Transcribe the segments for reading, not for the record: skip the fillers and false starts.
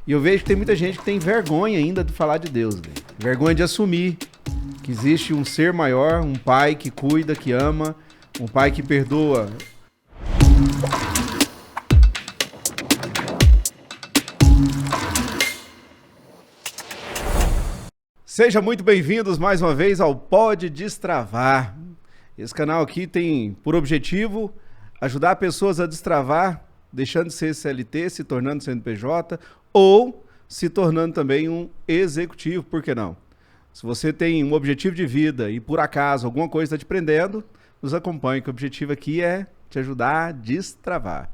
E eu vejo que tem muita gente que tem vergonha ainda de falar de Deus, velho. Vergonha de assumir que existe um ser maior, um pai que cuida, que ama, um pai que perdoa. Sejam muito bem-vindos mais uma vez ao Pode Destravar. Esse canal aqui tem por objetivo ajudar pessoas a destravar, deixando de ser CLT, se tornando CNPJ ou se tornando também um executivo, por que não? Se você tem um objetivo de vida e por acaso alguma coisa está te prendendo, nos acompanhe, que o objetivo aqui é te ajudar a destravar.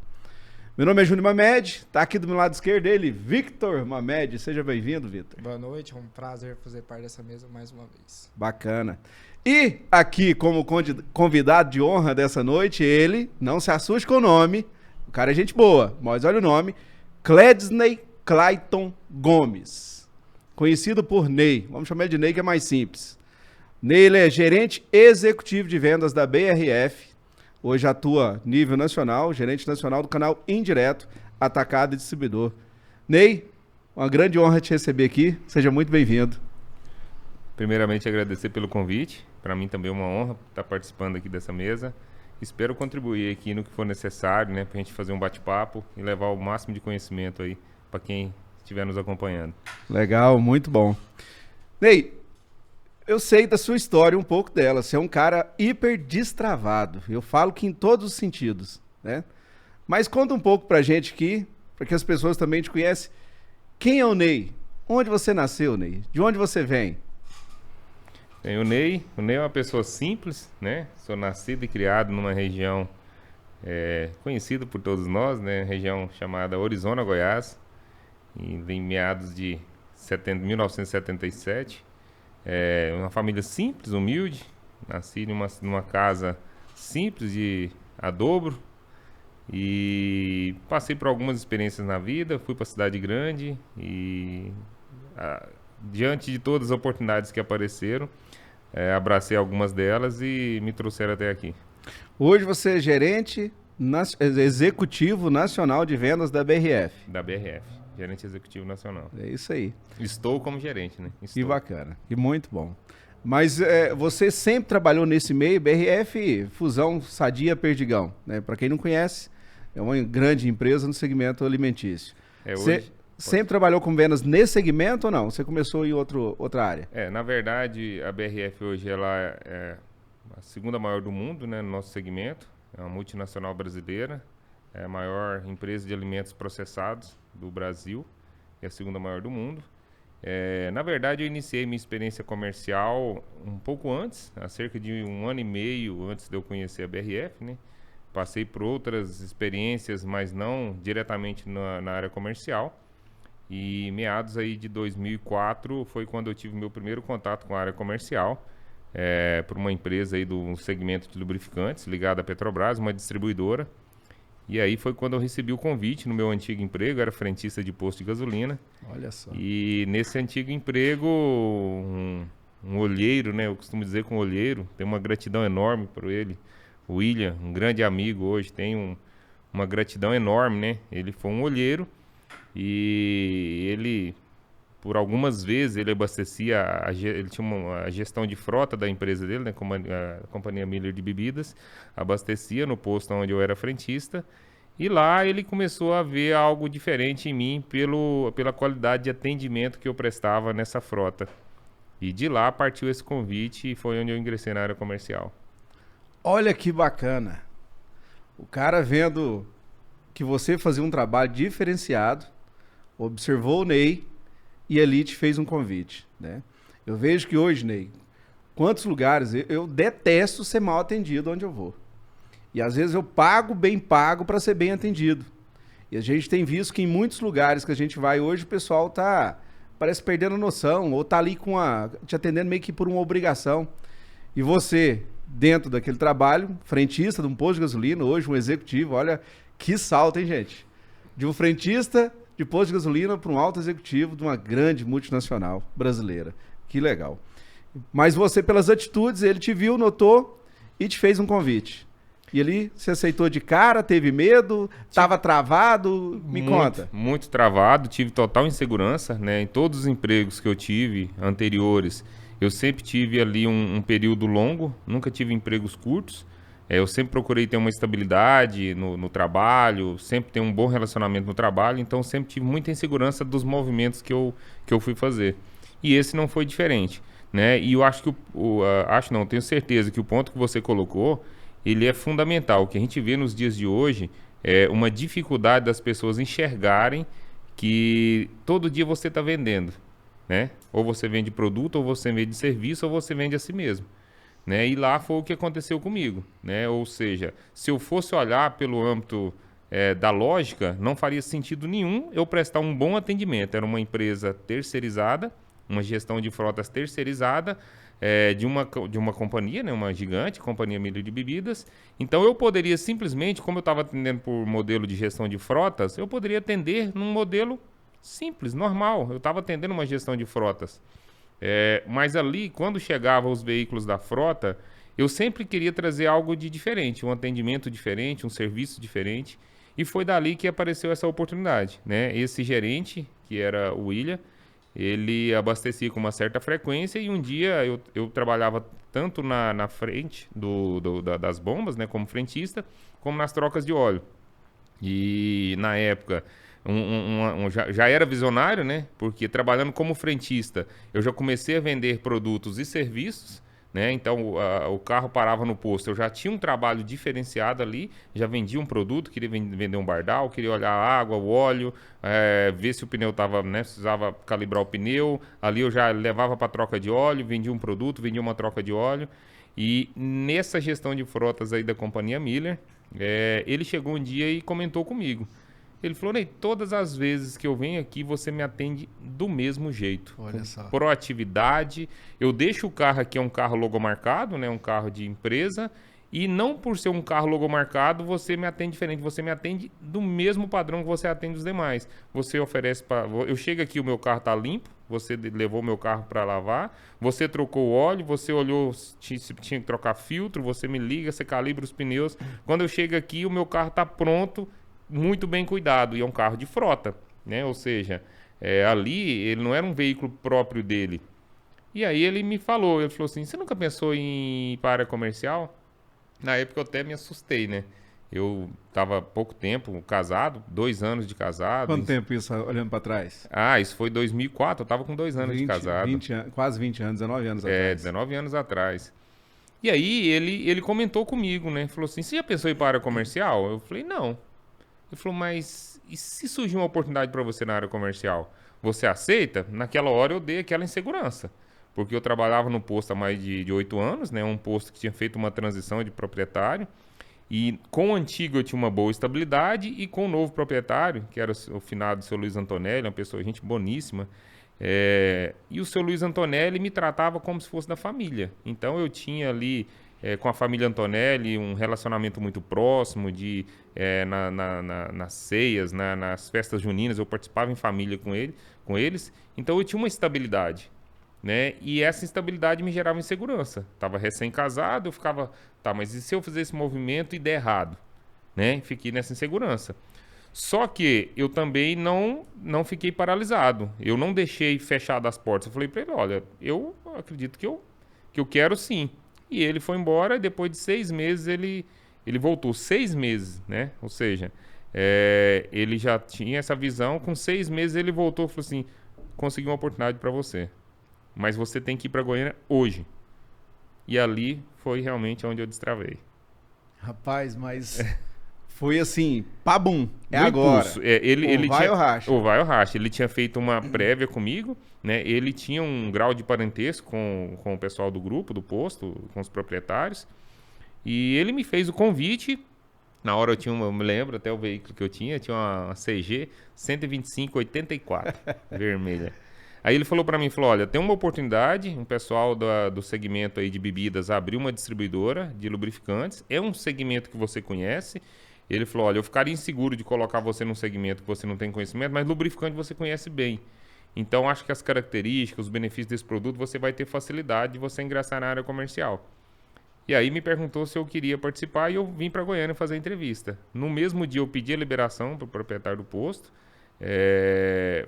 Meu nome é Júnior Mamed, está aqui do meu lado esquerdo ele, Victor Mamed. Seja bem-vindo, Victor. Boa noite, é um prazer fazer parte dessa mesa mais uma vez. Bacana. E aqui, como convidado de honra dessa noite, ele, não se assuste com o nome, o cara é gente boa, mas olha o nome, Cledney Clayton Gomes, conhecido por Ney, vamos chamar ele de Ney que é mais simples. Ney, ele é gerente executivo de vendas da BRF, hoje atua nível nacional, gerente nacional do canal Indireto, Atacado e Distribuidor. Ney, uma grande honra te receber aqui, seja muito bem-vindo. Primeiramente, agradecer pelo convite. Para mim também é uma honra estar participando aqui dessa mesa. Espero contribuir aqui no que for necessário, né, para a gente fazer um bate-papo e levar o máximo de conhecimento aí para quem estiver nos acompanhando. Legal, muito bom. Ney, eu sei da sua história, um pouco dela. Você é um cara hiper destravado. Eu falo que em todos os sentidos, né? Mas conta um pouco pra gente aqui, para que as pessoas também te conhecem. Quem é o Ney? Onde você nasceu, Ney? De onde você vem? O Ney é uma pessoa simples, né? Sou nascido e criado numa região conhecida por todos nós, né? Região chamada Orizona, Goiás, em meados de 1977. Uma família simples, humilde. Nasci numa casa simples de adobe e passei por algumas experiências na vida. Fui para a cidade grande e diante de todas as oportunidades que apareceram, abracei algumas delas e me trouxeram até aqui. Hoje você é gerente executivo nacional de vendas da BRF. Da BRF, gerente executivo nacional. É isso aí. Estou como gerente, né? Que bacana, e muito bom. Mas você sempre trabalhou nesse meio, BRF, Fusão Sadia Perdigão, né? Para quem não conhece, é uma grande empresa no segmento alimentício. Você sempre trabalhou com vendas nesse segmento ou não? Você começou em outra área? Na verdade, a BRF hoje ela é a segunda maior do mundo, né, no nosso segmento. É uma multinacional brasileira, é a maior empresa de alimentos processados do Brasil, é a segunda maior do mundo. Na verdade, eu iniciei minha experiência comercial um pouco antes, há cerca de 1 ano e meio antes de eu conhecer a BRF, né? Passei por outras experiências, mas não diretamente na área comercial. E meados aí de 2004 foi quando eu tive meu primeiro contato com a área comercial, por uma empresa aí do segmento de lubrificantes, ligada à Petrobras, uma distribuidora. E aí foi quando eu recebi o convite no meu antigo emprego, era frentista de posto de gasolina. Olha só. E nesse antigo emprego, um olheiro, né? Eu costumo dizer que um olheiro, tem uma gratidão enorme por ele. O William, um grande amigo hoje, tem uma gratidão enorme, né? Ele foi um olheiro e ele, por algumas vezes, ele abastecia, ele tinha a gestão de frota da empresa dele, né? Como a Companhia Miller de Bebidas, abastecia no posto onde eu era frentista. E lá ele começou a ver algo diferente em mim pela qualidade de atendimento que eu prestava nessa frota. E de lá partiu esse convite e foi onde eu ingressei na área comercial. Olha que bacana. O cara vendo que você fazia um trabalho diferenciado, observou o Ney e ali te fez um convite, né? Eu vejo que hoje, Ney, quantos lugares, eu detesto ser mal atendido onde eu vou. E às vezes eu pago bem pago para ser bem atendido. E a gente tem visto que em muitos lugares que a gente vai hoje, o pessoal parece perdendo a noção, ou tá ali te atendendo meio que por uma obrigação. E você, dentro daquele trabalho, frentista de um posto de gasolina, hoje um executivo, olha que salto, hein, gente? De um frentista de posto de gasolina para um alto executivo de uma grande multinacional brasileira. Que legal. Mas você, pelas atitudes, ele te viu, notou e te fez um convite. E ali você aceitou de cara, teve medo, estava travado? Me conta. Muito travado, tive total insegurança, né? Em todos os empregos que eu tive anteriores, eu sempre tive ali um período longo, nunca tive empregos curtos. Eu sempre procurei ter uma estabilidade no trabalho, sempre ter um bom relacionamento no trabalho, então sempre tive muita insegurança dos movimentos que eu fui fazer. E esse não foi diferente, né? E eu acho que, tenho certeza que o ponto que você colocou, ele é fundamental. O que a gente vê nos dias de hoje é uma dificuldade das pessoas enxergarem que todo dia você está vendendo, né? Ou você vende produto, ou você vende serviço, ou você vende a si mesmo. Né? E lá foi o que aconteceu comigo, né? Ou seja, se eu fosse olhar pelo âmbito da lógica, não faria sentido nenhum eu prestar um bom atendimento. Era uma empresa terceirizada, uma gestão de frotas terceirizada, de uma companhia, né? Uma gigante, Companhia Miller de Bebidas. Então eu poderia simplesmente, como eu estava atendendo por modelo de gestão de frotas, eu poderia atender num modelo simples, normal. Eu estava atendendo uma gestão de frotas. Mas ali, quando chegavam os veículos da frota, eu sempre queria trazer algo de diferente, um atendimento diferente, um serviço diferente. E foi dali que apareceu essa oportunidade, né? Esse gerente, que era o William, ele abastecia com uma certa frequência e um dia eu trabalhava tanto na frente das bombas, né, como frentista, como nas trocas de óleo. E na época... já era visionário, né? Porque trabalhando como frentista, eu já comecei a vender produtos e serviços, né? Então o carro parava no posto, eu já tinha um trabalho diferenciado ali, já vendia um produto, queria vender um bardal, queria olhar a água, o óleo, ver se o pneu estava, né? Precisava calibrar o pneu. Ali eu já levava para troca de óleo, vendia um produto, vendia uma troca de óleo. E nessa gestão de frotas aí da Companhia Miller, ele chegou um dia e comentou comigo. Ele falou, Ney, todas as vezes que eu venho aqui, você me atende do mesmo jeito. Olha só. Proatividade. Eu deixo o carro aqui, é um carro logomarcado, né? Um carro de empresa. E não por ser um carro logomarcado, você me atende diferente. Você me atende do mesmo padrão que você atende os demais. Você oferece para... Eu chego aqui, o meu carro está limpo. Você levou o meu carro para lavar. Você trocou o óleo. Você olhou se tinha que trocar filtro. Você me liga, você calibra os pneus. Quando eu chego aqui, o meu carro está pronto, muito bem cuidado, e é um carro de frota, né? Ou seja, ali ele não era um veículo próprio dele. E aí ele falou assim, você nunca pensou em ir para a área comercial? Na época eu até me assustei, né? Eu estava há pouco tempo casado, 2 anos de casado. Quanto tempo isso, olhando para trás? Isso foi 2004, eu estava com 2 anos de casado. Quase 20 anos, 19 anos atrás. 19 anos atrás. E aí ele comentou comigo, né? Falou assim, você já pensou em ir para a área comercial? Eu falei, não. Ele falou, mas e se surgir uma oportunidade para você na área comercial? Você aceita? Naquela hora eu dei aquela insegurança, porque eu trabalhava no posto há mais de 8 anos, né? Um posto que tinha feito uma transição de proprietário, e com o antigo eu tinha uma boa estabilidade, e com o novo proprietário, que era o finado seu Luiz Antonelli, uma pessoa, gente boníssima, e o seu Luiz Antonelli me tratava como se fosse da família. Então eu tinha ali... com a família Antonelli, um relacionamento muito próximo, nas ceias, nas festas juninas, eu participava em família com eles, então eu tinha uma estabilidade, né? E essa instabilidade me gerava insegurança. Estava recém-casado, eu ficava, mas e se eu fizer esse movimento e der errado? Né? Fiquei nessa insegurança. Só que eu também não fiquei paralisado, eu não deixei fechado as portas. Eu falei para ele, olha, eu acredito que eu quero sim. E ele foi embora, e depois de 6 meses ele voltou. 6 meses, né? Ou seja, ele já tinha essa visão. Com 6 meses ele voltou e falou assim, consegui uma oportunidade para você, mas você tem que ir para Goiânia hoje. E ali foi realmente onde eu destravei. Rapaz, mas foi assim, pabum, No agora. Impulso. Ele vai tinha, ou racha? ou vai ou racha. Ele tinha feito uma prévia comigo, né? Ele tinha um grau de parentesco com o pessoal do grupo, do posto, com os proprietários. E ele me fez o convite. Na hora eu me lembro até o veículo que eu tinha uma CG 125/84, vermelha. Aí ele falou para mim, olha, tem uma oportunidade, um pessoal do segmento aí de bebidas abriu uma distribuidora de lubrificantes, é um segmento que você conhece. Ele falou, olha, eu ficaria inseguro de colocar você num segmento que você não tem conhecimento, mas lubrificante você conhece bem. Então, acho que as características, os benefícios desse produto, você vai ter facilidade de você ingressar na área comercial. E aí me perguntou se eu queria participar e eu vim para Goiânia fazer a entrevista. No mesmo dia eu pedi a liberação para o proprietário do posto,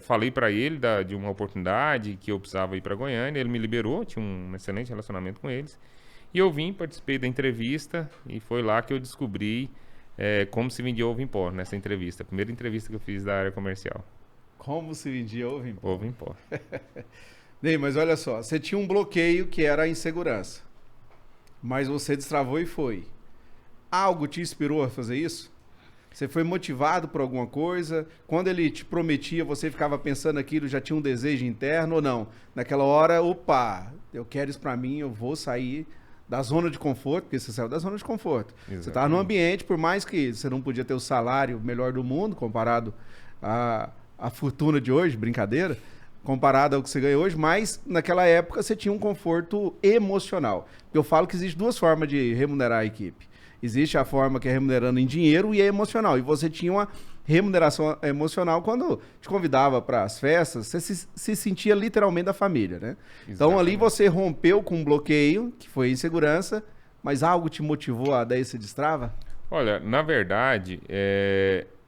falei para ele de uma oportunidade que eu precisava ir para Goiânia, ele me liberou, tinha um excelente relacionamento com eles. E eu vim, participei da entrevista e foi lá que eu descobri como se vendia ovo em pó nessa entrevista. A primeira entrevista que eu fiz da área comercial. Como se vendia ovo em pó? Ovo em pó. Ney, mas olha só, você tinha um bloqueio que era a insegurança, mas você destravou e foi. Algo te inspirou a fazer isso? Você foi motivado por alguma coisa? Quando ele te prometia, você ficava pensando aquilo, já tinha um desejo interno ou não? Naquela hora, opa, eu quero isso pra mim, eu vou sair da zona de conforto, porque você saiu da zona de conforto. Exatamente. Você estava num ambiente, por mais que você não podia ter o salário melhor do mundo, comparado à fortuna de hoje, brincadeira, comparado ao que você ganha hoje, mas naquela época você tinha um conforto emocional. Eu falo que existe duas formas de remunerar a equipe. Existe a forma que é remunerando em dinheiro e é emocional. E você tinha uma remuneração emocional quando te convidava para as festas, você se sentia literalmente da família, né? Exatamente. Então ali você rompeu com um bloqueio, que foi insegurança, mas algo te motivou a dar esse destrava? Olha, na verdade,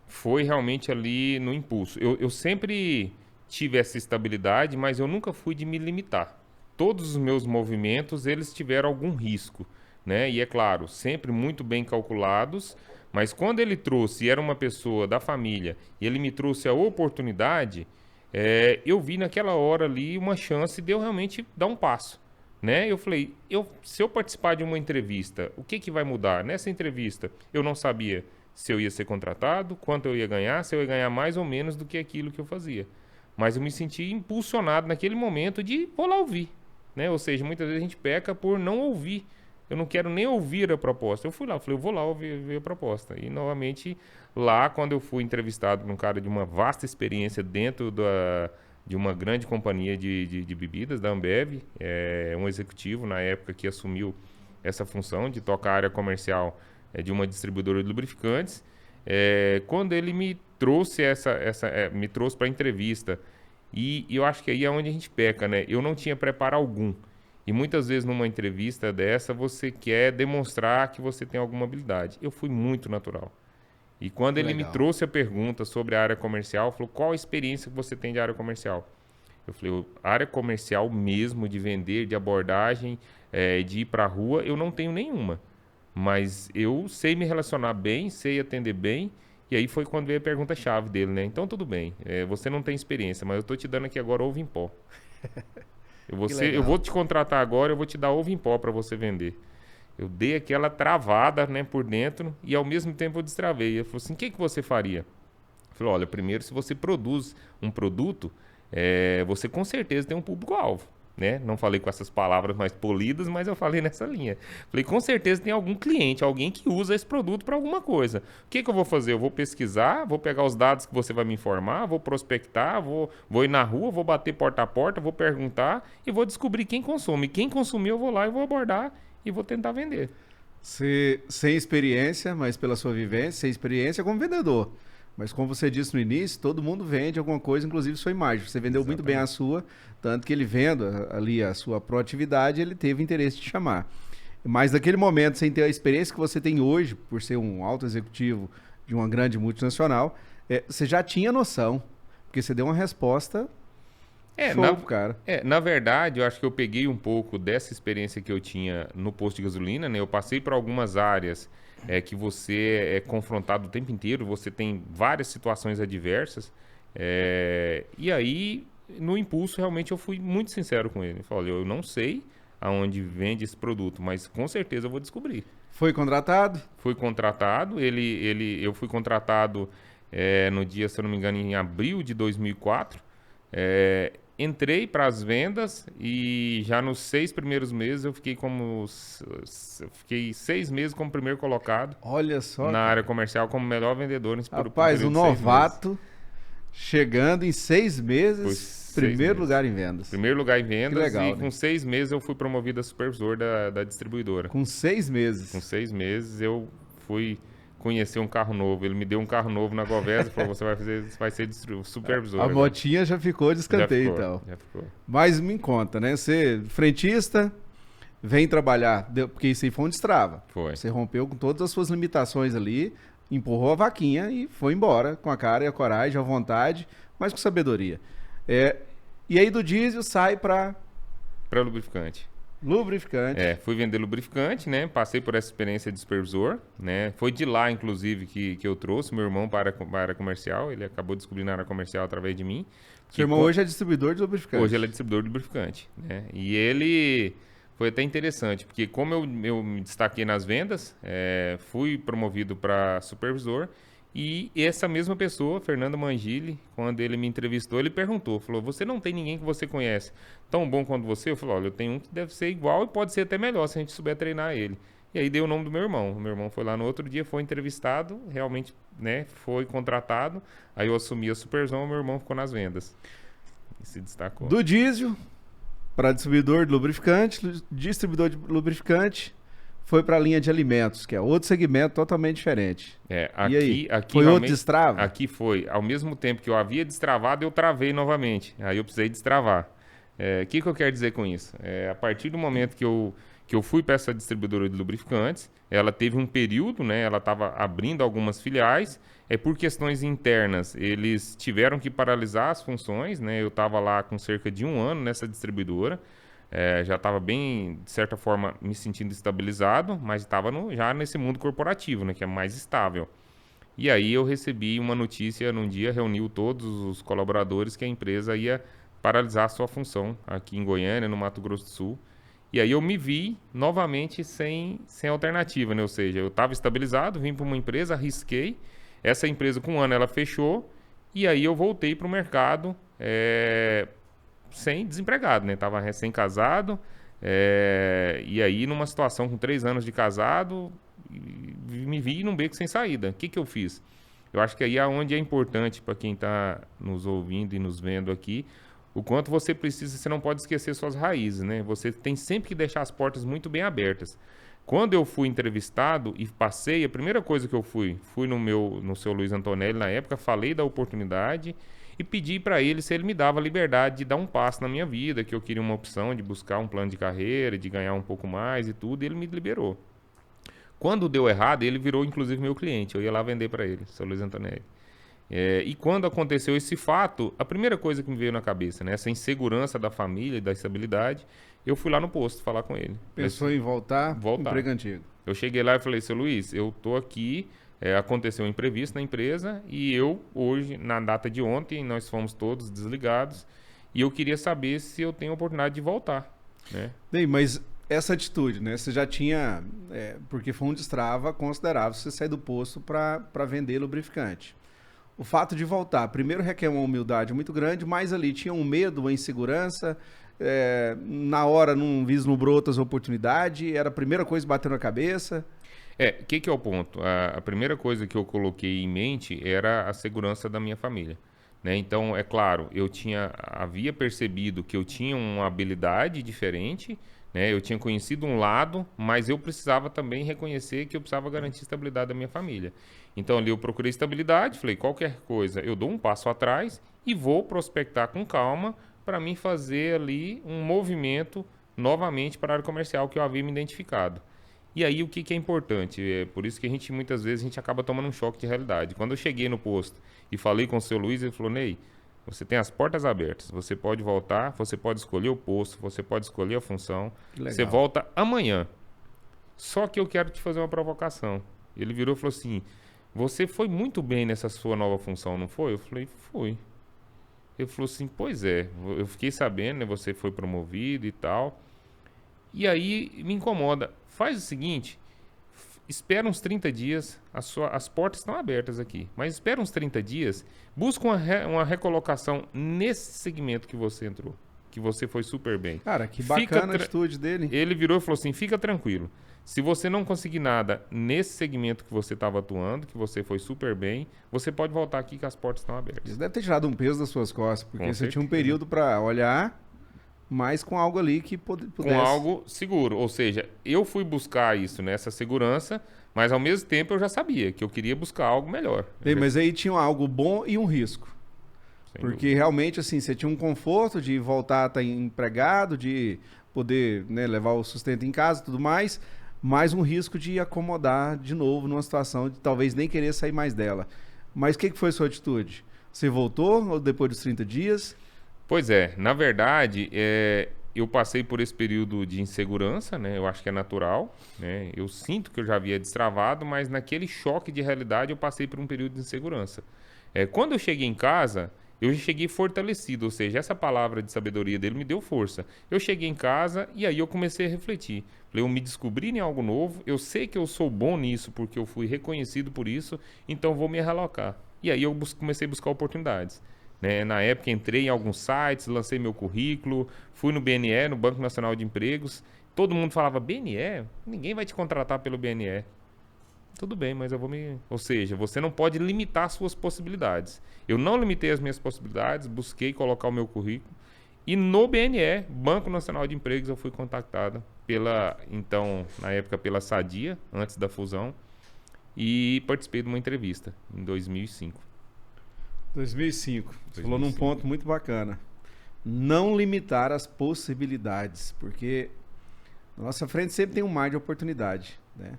foi realmente ali no impulso. Eu sempre tive essa estabilidade, mas eu nunca fui de me limitar. Todos os meus movimentos, eles tiveram algum risco, né? E é claro, sempre muito bem calculados, mas quando ele trouxe, era uma pessoa da família, e ele me trouxe a oportunidade, eu vi naquela hora ali uma chance de eu realmente dar um passo, né? Eu falei, se eu participar de uma entrevista, o que vai mudar? Nessa entrevista, eu não sabia se eu ia ser contratado, quanto eu ia ganhar, se eu ia ganhar mais ou menos do que aquilo que eu fazia. Mas eu me senti impulsionado naquele momento de vou lá ouvir, né? Ou seja, muitas vezes a gente peca por não ouvir. Eu não quero nem ouvir a proposta. Eu fui lá, falei, eu vou lá ouvir a proposta. E, novamente, lá, quando eu fui entrevistado por um cara de uma vasta experiência dentro de uma grande companhia de bebidas, da Ambev, um executivo, na época, que assumiu essa função de tocar a área comercial de uma distribuidora de lubrificantes, quando ele me trouxe me trouxe para a entrevista, e eu acho que aí é onde a gente peca, né? Eu não tinha preparo algum. E muitas vezes numa entrevista dessa você quer demonstrar que você tem alguma habilidade. Eu fui muito natural. E quando ele me trouxe a pergunta sobre a área comercial, falou, qual a experiência que você tem de área comercial? Eu falei, área comercial mesmo, de vender, de abordagem, de ir para a rua, eu não tenho nenhuma. Mas eu sei me relacionar bem, sei atender bem. E aí foi quando veio a pergunta-chave dele, né? Então tudo bem, você não tem experiência, mas eu estou te dando aqui agora ovo em pó. Eu vou te contratar agora, eu vou te dar ovo em pó para você vender. Eu dei aquela travada, né, por dentro e ao mesmo tempo eu destravei. Ele falou assim, o que você faria? Eu falei, olha, primeiro se você produz um produto, você com certeza tem um público-alvo. Né? Não falei com essas palavras mais polidas, mas eu falei nessa linha. Falei, com certeza tem algum cliente, alguém que usa esse produto para alguma coisa. O que eu vou fazer? Eu vou pesquisar, vou pegar os dados que você vai me informar, vou prospectar, vou ir na rua, vou bater porta a porta, vou perguntar e vou descobrir quem consome. Quem consumir eu vou lá e vou abordar e vou tentar vender. Sem experiência, mas pela sua vivência, sem experiência como vendedor. Mas como você disse no início, todo mundo vende alguma coisa, inclusive sua imagem. Você vendeu muito bem a sua, tanto que ele vendo ali a sua proatividade, ele teve interesse de te chamar. Mas naquele momento, sem ter a experiência que você tem hoje, por ser um alto executivo de uma grande multinacional, você já tinha noção, porque você deu uma resposta show, cara. Na verdade, eu acho que eu peguei um pouco dessa experiência que eu tinha no posto de gasolina, né? Eu passei por algumas áreas que você é confrontado o tempo inteiro, você tem várias situações adversas, e aí, no impulso, realmente eu fui muito sincero com ele. Eu falei, eu não sei aonde vende esse produto, mas com certeza eu vou descobrir. Foi contratado? Fui contratado, eu fui contratado no dia, se eu não me engano, em abril de 2004, entrei para as vendas e já nos 6 primeiros meses eu fiquei 6 meses como primeiro colocado. Olha só, na área comercial como melhor vendedor. Rapaz, um novato chegando em 6 meses, primeiro lugar em vendas. Primeiro lugar em vendas. Que legal, e com 6 meses eu fui promovido a supervisor da distribuidora. Com 6 meses? Com 6 meses eu fui conhecer um carro novo. Ele me deu um carro novo na Govesa e falou, você vai ser supervisor. A motinha já ficou de escanteio, então. Já ficou. Mas me conta, né? Você frentista, vem trabalhar, porque isso aí foi um destrava. Foi. Você rompeu com todas as suas limitações ali, empurrou a vaquinha e foi embora com a cara e a coragem, a vontade, mas com sabedoria. E aí do diesel sai para Para lubrificante. lubrificante. Fui vender lubrificante, né? Passei por essa experiência de supervisor, né? Foi de lá, inclusive, que eu trouxe meu irmão para a área comercial. Ele acabou descobrindo a área comercial através de mim. Seu irmão hoje é distribuidor de lubrificante. Hoje ele é distribuidor de lubrificante, né? E ele foi até interessante, porque como eu me destaquei nas vendas, fui promovido para supervisor. E essa mesma pessoa, Fernando Mangili, quando ele me entrevistou, ele perguntou, falou, você não tem ninguém que você conhece tão bom quanto você? Eu falei, olha, eu tenho um que deve ser igual e pode ser até melhor se a gente souber treinar ele. E aí dei o nome do meu irmão. O meu irmão foi lá no outro dia, foi entrevistado, realmente, né, foi contratado. Aí eu assumi a supervisão, o meu irmão ficou nas vendas. E se destacou. Do diesel para distribuidor de lubrificante, foi para a linha de alimentos, que é outro segmento totalmente diferente. Aqui foi outro destrava? Aqui foi. Ao mesmo tempo que eu havia destravado, eu travei novamente. Aí eu precisei destravar. O que eu quero dizer com isso? A partir do momento que eu fui para essa distribuidora de lubrificantes, ela teve um período, né? Ela estava abrindo algumas filiais. Por questões internas, eles tiveram que paralisar as funções, né? Eu estava lá com cerca de 1 ano nessa distribuidora. Já estava bem, de certa forma, me sentindo estabilizado, mas estava já nesse mundo corporativo, né, que é mais estável. E aí eu recebi uma notícia num dia, reuniu todos os colaboradores que a empresa ia paralisar a sua função aqui em Goiânia, no Mato Grosso do Sul. E aí eu me vi novamente sem alternativa, né? Ou seja, eu estava estabilizado, vim para uma empresa, arrisquei. Essa empresa, com 1 ano, ela fechou. E aí eu voltei para o mercado sem desempregado, né? Tava recém-casado, e aí numa situação com 3 anos de casado, me vi num beco sem saída. O que eu fiz? Eu acho que aí é onde é importante para quem está nos ouvindo e nos vendo aqui, o quanto você precisa, você não pode esquecer suas raízes, né? Você tem sempre que deixar as portas muito bem abertas. Quando eu fui entrevistado e passei, a primeira coisa que eu fui no seu Luiz Antonelli na época, falei da oportunidade e pedi para ele se ele me dava a liberdade de dar um passo na minha vida, que eu queria uma opção de buscar um plano de carreira, de ganhar um pouco mais e tudo, e ele me liberou. Quando deu errado, ele virou inclusive meu cliente, eu ia lá vender para ele, seu Luiz Antonelli. E quando aconteceu esse fato, a primeira coisa que me veio na cabeça, né, essa insegurança da família e da estabilidade, eu fui lá no posto falar com ele. Pensou em voltar. Emprego antigo. Eu cheguei lá e falei, seu Luiz, eu tô aqui, aconteceu um imprevisto na empresa e eu, hoje, na data de ontem, nós fomos todos desligados e eu queria saber se eu tenho a oportunidade de voltar, né? Bem, mas essa atitude, né? Você já tinha, porque foi um destrava considerável você sair do posto para vender lubrificante. O fato de voltar, primeiro requer uma humildade muito grande, mas ali tinha um medo, uma insegurança, na hora não vislumbrou outras oportunidades, era a primeira coisa que bateu na cabeça. O que é o ponto? A primeira coisa que eu coloquei em mente era a segurança da minha família, né? Então, é claro, havia percebido que eu tinha uma habilidade diferente, né? Eu tinha conhecido um lado, mas eu precisava também reconhecer que eu precisava garantir a estabilidade da minha família. Então, ali eu procurei estabilidade, falei, qualquer coisa, eu dou um passo atrás e vou prospectar com calma para mim fazer ali um movimento novamente para a área comercial que eu havia me identificado. E aí o que é importante? É por isso que muitas vezes a gente acaba tomando um choque de realidade. Quando eu cheguei no posto e falei com o seu Luiz, ele falou, Ney, você tem as portas abertas, você pode voltar, você pode escolher o posto, você pode escolher a função, você volta amanhã. Só que eu quero te fazer uma provocação. Ele virou e falou assim, você foi muito bem nessa sua nova função, não foi? Eu falei, fui. Ele falou assim, pois é, eu fiquei sabendo, né, você foi promovido e tal. E aí me incomoda. Faz o seguinte, espera uns 30 dias, as portas estão abertas aqui, mas espera uns 30 dias, busca uma recolocação nesse segmento que você entrou, que você foi super bem. Cara, que bacana a atitude dele. Ele virou e falou assim, fica tranquilo. Se você não conseguir nada nesse segmento que você estava atuando, que você foi super bem, você pode voltar aqui que as portas estão abertas. Isso deve ter tirado um peso das suas costas, porque você tinha um período para olhar, mas com algo ali que pudesse... Com algo seguro, ou seja, eu fui buscar isso, né, essa segurança, mas ao mesmo tempo eu já sabia que eu queria buscar algo melhor. Mas aí tinha algo bom e um risco. Porque realmente, assim, você tinha um conforto de voltar a estar empregado, de poder, né, levar o sustento em casa e tudo mais, mais um risco de acomodar de novo numa situação de talvez nem querer sair mais dela. Mas o que foi a sua atitude? Você voltou ou depois dos 30 dias? Pois é, na verdade, eu passei por esse período de insegurança, né? Eu acho que é natural, né? Eu sinto que eu já havia destravado, mas naquele choque de realidade eu passei por um período de insegurança. Quando eu cheguei em casa, eu cheguei fortalecido, ou seja, essa palavra de sabedoria dele me deu força. Eu cheguei em casa e aí eu comecei a refletir. Falei, eu me descobri em algo novo, eu sei que eu sou bom nisso porque eu fui reconhecido por isso, então vou me realocar. E aí eu comecei a buscar oportunidades. Né? Na época entrei em alguns sites, lancei meu currículo, fui no BNE, no Banco Nacional de Empregos. Todo mundo falava, BNE? Ninguém vai te contratar pelo BNE. Tudo bem, mas eu vou me... Ou seja, você não pode limitar suas possibilidades. Eu não limitei as minhas possibilidades, busquei colocar o meu currículo. E no BNE, Banco Nacional de Empregos, eu fui contactado então, na época, pela Sadia, antes da fusão, e participei de uma entrevista em 2005. 2005. Você falou num ponto muito bacana. Não limitar as possibilidades, porque na nossa frente sempre tem um mar de oportunidade, né?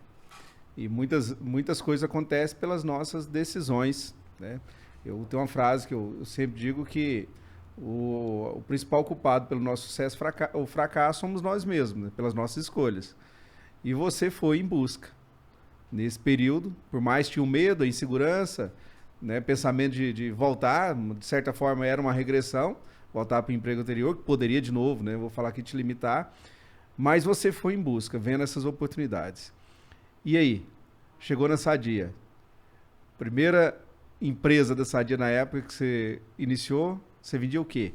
E muitas coisas acontecem pelas nossas decisões, né? Eu tenho uma frase que eu sempre digo que o principal culpado pelo nosso sucesso ou fracasso somos nós mesmos, né? Pelas nossas escolhas. E você foi em busca. Nesse período, por mais que tinha o medo, a insegurança, né, pensamento de voltar, de certa forma era uma regressão, voltar para o emprego anterior, que poderia de novo, né, vou falar aqui te limitar, mas você foi em busca, vendo essas oportunidades. E aí, chegou na Sadia. Primeira empresa da Sadia na época que você iniciou, você vendia o quê?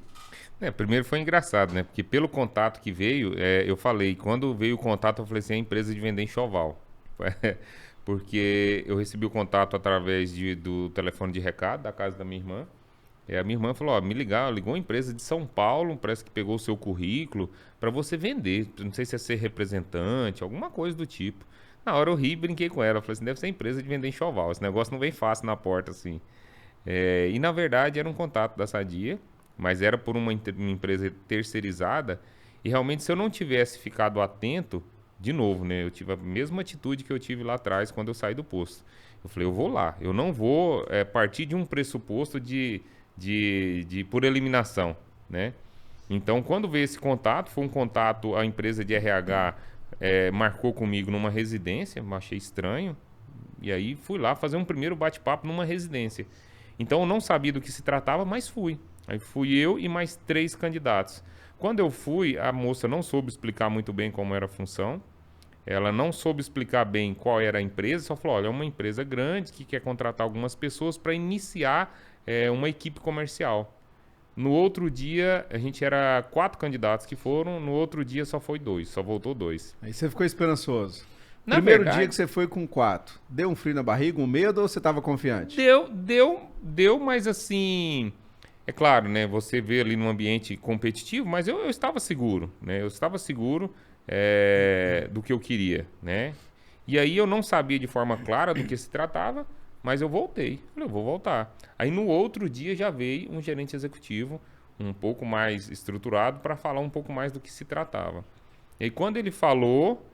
Primeiro foi engraçado, né, porque pelo contato que veio, eu falei, quando veio o contato eu falei assim, é a empresa de vender enxoval. Porque eu recebi o contato através do telefone de recado da casa da minha irmã. A minha irmã falou, ligou uma empresa de São Paulo, parece que pegou o seu currículo para você vender. Não sei se é ser representante, alguma coisa do tipo. Na hora eu ri e brinquei com ela. Falei assim, deve ser empresa de vender enxoval. Esse negócio não vem fácil na porta assim. E na verdade era um contato da Sadia, mas era por uma empresa terceirizada. E realmente se eu não tivesse ficado atento... De novo, né? Eu tive a mesma atitude que eu tive lá atrás quando eu saí do posto. Eu falei, eu vou lá. Eu não vou partir de um pressuposto de por eliminação, né? Então, quando veio esse contato, foi um contato, a empresa de RH marcou comigo numa residência, achei estranho. E aí fui lá fazer um primeiro bate-papo numa residência. Então, eu não sabia do que se tratava, mas fui. Aí fui eu e mais 3 candidatos. Quando eu fui, a moça não soube explicar muito bem como era a função. Ela não soube explicar bem qual era a empresa, só falou, olha, é uma empresa grande que quer contratar algumas pessoas para iniciar uma equipe comercial. No outro dia, a gente era 4 candidatos que foram, no outro dia só foi 2, só voltou 2. Aí você ficou esperançoso. Primeiro dia que você foi com 4, deu um frio na barriga, um medo ou você estava confiante? Deu, mas assim... É claro, né? Você vê ali num ambiente competitivo, mas eu estava seguro, né? Eu estava seguro do que eu queria, né? E aí eu não sabia de forma clara do que se tratava, mas eu voltei. Falei, eu vou voltar. Aí no outro dia já veio um gerente executivo um pouco mais estruturado para falar um pouco mais do que se tratava. E aí quando ele falou,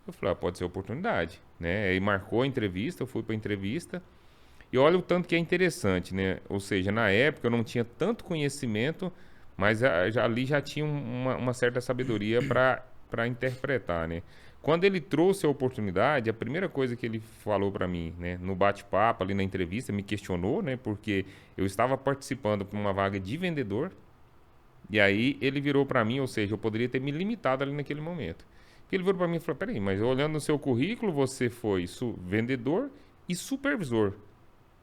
eu falei, pode ser oportunidade, né? Aí marcou a entrevista, eu fui para a entrevista. E olha o tanto que é interessante, né? Ou seja, na época eu não tinha tanto conhecimento, mas ali já tinha uma certa sabedoria para interpretar, né? Quando ele trouxe a oportunidade, a primeira coisa que ele falou para mim, né, no bate-papo, ali na entrevista, me questionou, né? Porque eu estava participando para uma vaga de vendedor, e aí ele virou para mim, ou seja, eu poderia ter me limitado ali naquele momento. Ele virou para mim e falou, peraí, mas olhando no seu currículo, você foi vendedor e supervisor.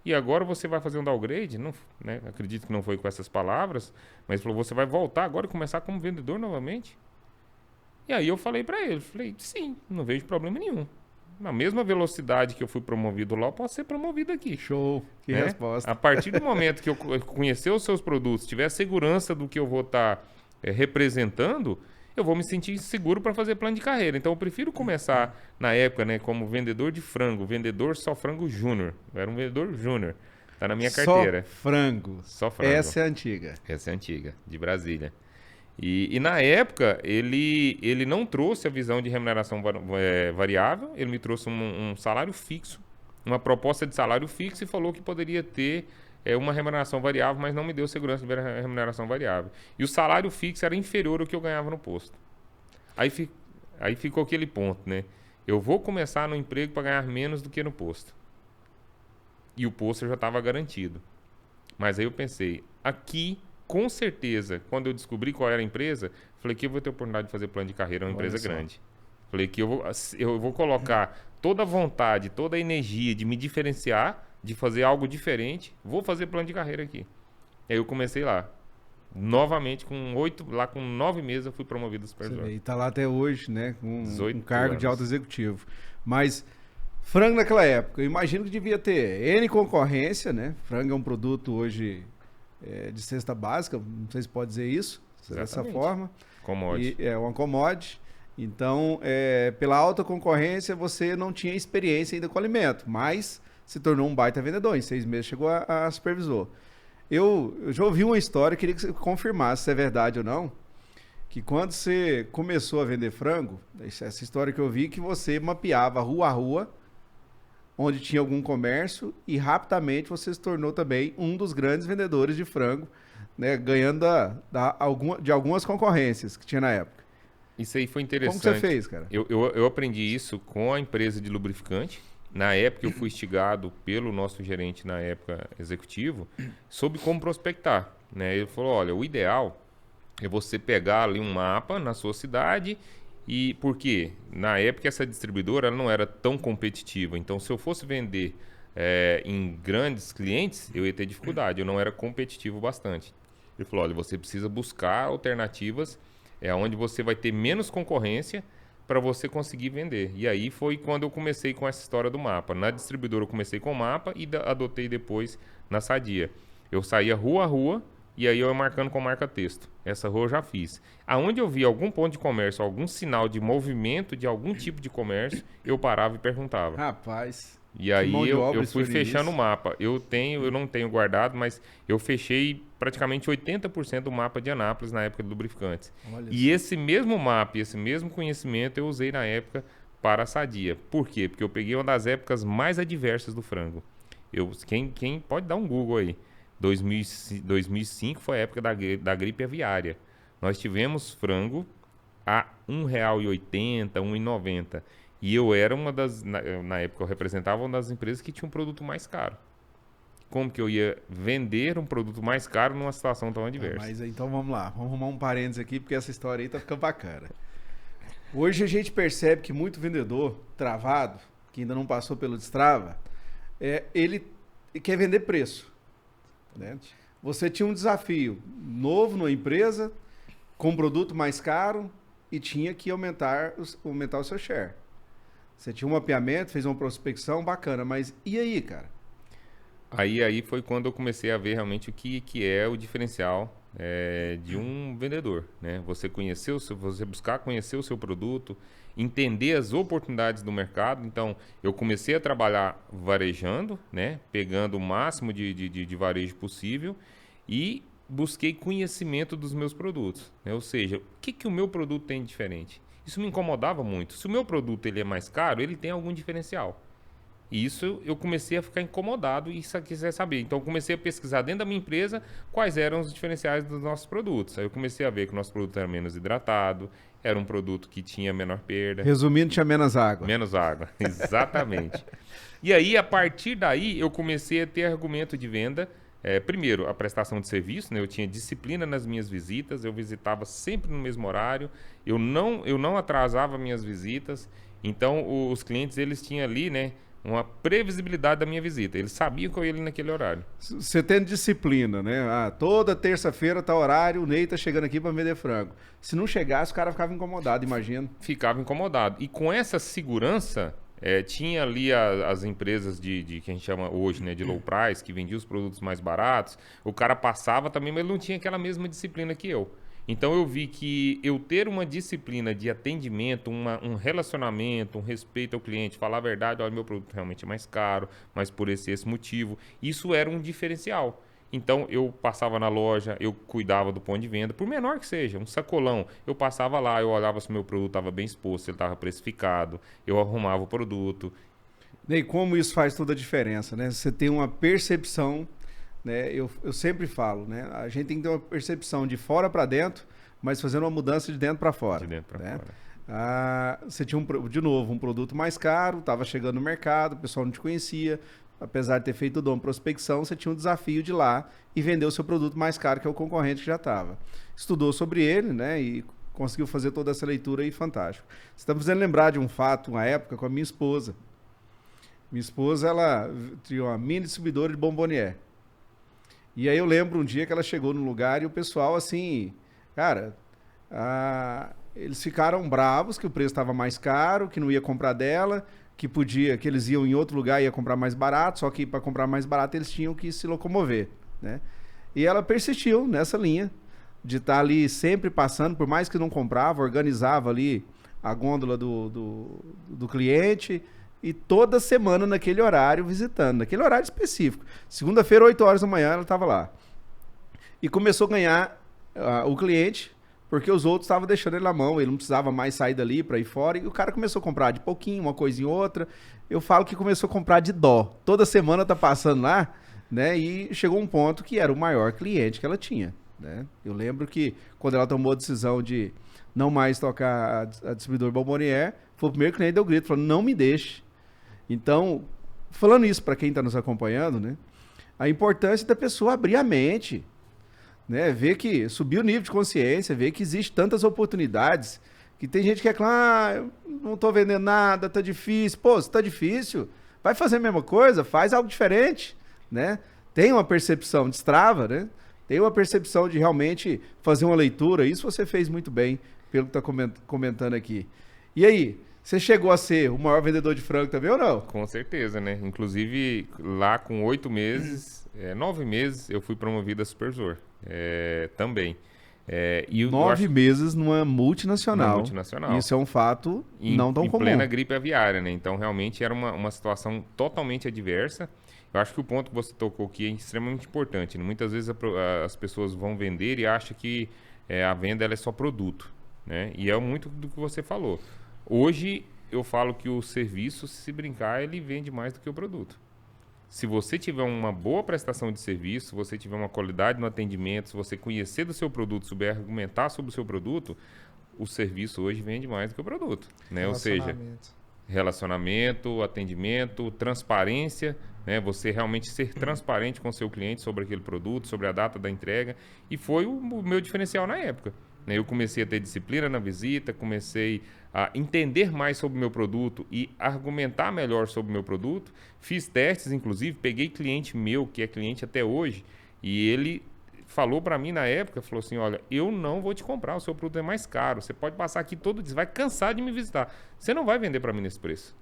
E agora você vai fazer um downgrade? Não, né? Acredito que não foi com essas palavras, mas falou, você vai voltar agora e começar como vendedor novamente? E aí eu falei para ele, sim, não vejo problema nenhum. Na mesma velocidade que eu fui promovido lá, eu posso ser promovido aqui. Show, que resposta. A partir do momento que eu conhecer os seus produtos, tiver segurança do que eu vou estar representando, eu vou me sentir seguro para fazer plano de carreira. Então, eu prefiro começar, na época, né, como vendedor de frango, vendedor só frango júnior. Eu era um vendedor júnior. Tá na minha carteira. Só frango. Só frango. Essa é a antiga. Essa é a antiga, de Brasília. E na época, ele não trouxe a visão de remuneração variável, ele me trouxe um salário fixo, uma proposta de salário fixo e falou que poderia ter uma remuneração variável, mas não me deu segurança de remuneração variável. E o salário fixo era inferior ao que eu ganhava no posto. Aí ficou aquele ponto, né? Eu vou começar no emprego para ganhar menos do que no posto. E o posto já estava garantido. Mas aí eu pensei, aqui, com certeza, quando eu descobri qual era a empresa, falei que eu vou ter a oportunidade de fazer plano de carreira numa empresa grande. Falei que eu vou colocar toda a vontade, toda a energia de me diferenciar, de fazer algo diferente, vou fazer plano de carreira aqui. Aí eu comecei lá. Novamente, com 9 meses, eu fui promovido a supervisor. E tá lá até hoje, né? Com um cargo anos. de alto executivo. Mas frango naquela época, eu imagino que devia ter N concorrência, né? Frango é um produto hoje de cesta básica, não sei se pode dizer isso, dessa forma. Commodity. É uma commodity. Então, pela alta concorrência, você não tinha experiência ainda com alimento, mas se tornou um baita vendedor. Em 6 meses chegou a supervisor. Eu já ouvi uma história, queria que você confirmasse se é verdade ou não, que quando você começou a vender frango, essa história que eu vi, que você mapeava rua a rua, onde tinha algum comércio, e rapidamente você se tornou também um dos grandes vendedores de frango, né, ganhando de algumas concorrências que tinha na época. Isso aí foi interessante. Como que você fez, cara? Eu aprendi isso com a empresa de lubrificante. Na época, eu fui instigado pelo nosso gerente, na época, executivo, sobre como prospectar, né? Ele falou, olha, o ideal é você pegar ali um mapa na sua cidade e... Por quê? Na época, essa distribuidora ela não era tão competitiva. Então, se eu fosse vender em grandes clientes, eu ia ter dificuldade. Eu não era competitivo bastante. Ele falou, olha, você precisa buscar alternativas onde você vai ter menos concorrência para você conseguir vender. E aí foi quando eu comecei com essa história do mapa. Na distribuidora eu comecei com o mapa e adotei depois na Sadia. Eu saía rua a rua e aí eu ia marcando com marca texto. Essa rua eu já fiz. Aonde eu via algum ponto de comércio, algum sinal de movimento de algum tipo de comércio, eu parava e perguntava. Rapaz... E aí eu fui fechando o mapa. Eu não tenho guardado, mas eu fechei praticamente 80% do mapa de Anápolis na época de lubrificantes. E esse mesmo mapa, esse mesmo conhecimento eu usei na época para a Sadia. Por quê? Porque eu peguei uma das épocas mais adversas do frango. Quem pode dar um Google aí? 2005 foi a época da gripe aviária. Nós tivemos frango a R$1,80, R$1,90. E eu era na época eu representava uma das empresas que tinha um produto mais caro. Como que eu ia vender um produto mais caro numa situação tão adversa? Mas então vamos lá, vamos arrumar um parênteses aqui, porque essa história aí tá ficando bacana. Hoje a gente percebe que muito vendedor travado, que ainda não passou pelo Destrava, ele quer vender preço. Né? Você tinha um desafio novo na empresa, com um produto mais caro, e tinha que aumentar o seu share. Você tinha um mapeamento, fez uma prospecção bacana, mas e aí, cara? Aí foi quando eu comecei a ver realmente o que é o diferencial de um vendedor, né? Você buscar conhecer o seu produto, entender as oportunidades do mercado. Então, eu comecei a trabalhar varejando, né? Pegando o máximo de varejo possível e busquei conhecimento dos meus produtos, né? Ou seja, o que o meu produto tem de diferente? Isso me incomodava muito. Se o meu produto ele é mais caro, ele tem algum diferencial. E isso eu comecei a ficar incomodado e quiser saber. Então eu comecei a pesquisar dentro da minha empresa quais eram os diferenciais dos nossos produtos. Aí eu comecei a ver que o nosso produto era menos hidratado, era um produto que tinha menor perda. Resumindo, tinha menos água. Menos água, exatamente. E aí, a partir daí, eu comecei a ter argumento de venda. Primeiro, a prestação de serviço, né? Eu tinha disciplina nas minhas visitas, eu visitava sempre no mesmo horário, eu não atrasava minhas visitas, então os clientes eles tinham ali, né, uma previsibilidade da minha visita, eles sabiam que eu ia ali naquele horário. Você tendo disciplina, né? Toda terça-feira tá horário, o Ney tá chegando aqui para vender frango. Se não chegasse, o cara ficava incomodado, imagino. Ficava incomodado. E com essa segurança... tinha ali as empresas que a gente chama hoje, né, de low price, que vendiam os produtos mais baratos. O cara passava também, mas ele não tinha aquela mesma disciplina que eu. Então eu vi que eu ter uma disciplina de atendimento, um relacionamento, um respeito ao cliente, falar a verdade, olha, meu produto realmente é mais caro, mas por esse motivo, isso era um diferencial. Então, eu passava na loja, eu cuidava do ponto de venda, por menor que seja, um sacolão. Eu passava lá, eu olhava se o meu produto estava bem exposto, se ele estava precificado, eu arrumava o produto. E como isso faz toda a diferença, né? Você tem uma percepção, né? Eu sempre falo, né? A gente tem que ter uma percepção de fora para dentro, mas fazendo uma mudança de dentro para fora. De dentro para né? fora. Você tinha, de novo, um produto mais caro, estava chegando no mercado, o pessoal não te conhecia. Apesar de ter feito o dom prospecção, você tinha um desafio de ir lá e vender o seu produto mais caro que é o concorrente que já estava. Estudou sobre ele, né? E conseguiu fazer toda essa leitura aí, fantástico. Você está me fazendo lembrar de um fato, uma época, com a minha esposa. Minha esposa, ela tinha uma mini distribuidora de bombonier. E aí eu lembro um dia que ela chegou no lugar e o pessoal, assim, cara, eles ficaram bravos que o preço estava mais caro, que não ia comprar dela, que eles iam em outro lugar e ia comprar mais barato, só que para comprar mais barato eles tinham que se locomover, né? E ela persistiu nessa linha de estar ali sempre passando, por mais que não comprava, organizava ali a gôndola do cliente e toda semana naquele horário visitando, naquele horário específico. Segunda-feira, 8 horas da manhã, ela estava lá. E começou a ganhar o cliente, porque os outros estavam deixando ele na mão, ele não precisava mais sair dali para ir fora, e o cara começou a comprar de pouquinho, uma coisinha ou outra. Eu falo que começou a comprar de dó. Toda semana tá passando lá, né? E chegou um ponto que era o maior cliente que ela tinha, né? Eu lembro que quando ela tomou a decisão de não mais tocar a distribuidora Bombonier, foi o primeiro cliente que deu grito, falou, não me deixe. Então, falando isso para quem está nos acompanhando, né? A importância da pessoa abrir a mente, né? Ver que subir o nível de consciência, ver que existe tantas oportunidades, que tem gente que reclama, eu não estou vendendo nada, tá difícil. Pô, se tá difícil, vai fazer a mesma coisa, faz algo diferente, né? Tem uma percepção, destrava, né? Tem uma percepção de realmente fazer uma leitura, isso você fez muito bem, pelo que está comentando aqui. E aí, você chegou a ser o maior vendedor de frango também ou não? Com certeza, né? Inclusive, lá com 8 meses, 9 meses, eu fui promovido a supervisor. Também. E 9 meses numa multinacional. multinacional. Isso é um fato não tão comum. Em plena gripe aviária, né? Então, realmente, era uma situação totalmente adversa. Eu acho que o ponto que você tocou aqui é extremamente importante, né? Muitas vezes as pessoas vão vender e acham que a venda ela é só produto, né? E é muito do que você falou. Hoje, eu falo que o serviço, se brincar, ele vende mais do que o produto. Se você tiver uma boa prestação de serviço, se você tiver uma qualidade no atendimento, se você conhecer do seu produto, souber argumentar sobre o seu produto, o serviço hoje vende mais do que o produto, né? Ou seja, relacionamento, atendimento, transparência, né? Você realmente ser transparente com o seu cliente sobre aquele produto, sobre a data da entrega. E foi o meu diferencial na época, né? Eu comecei a ter disciplina na visita, comecei a entender mais sobre o meu produto e argumentar melhor sobre o meu produto. Fiz testes, inclusive, peguei cliente meu, que é cliente até hoje, e ele falou para mim na época, falou assim, olha, eu não vou te comprar, o seu produto é mais caro, você pode passar aqui todo dia, você vai cansar de me visitar, você não vai vender para mim nesse preço.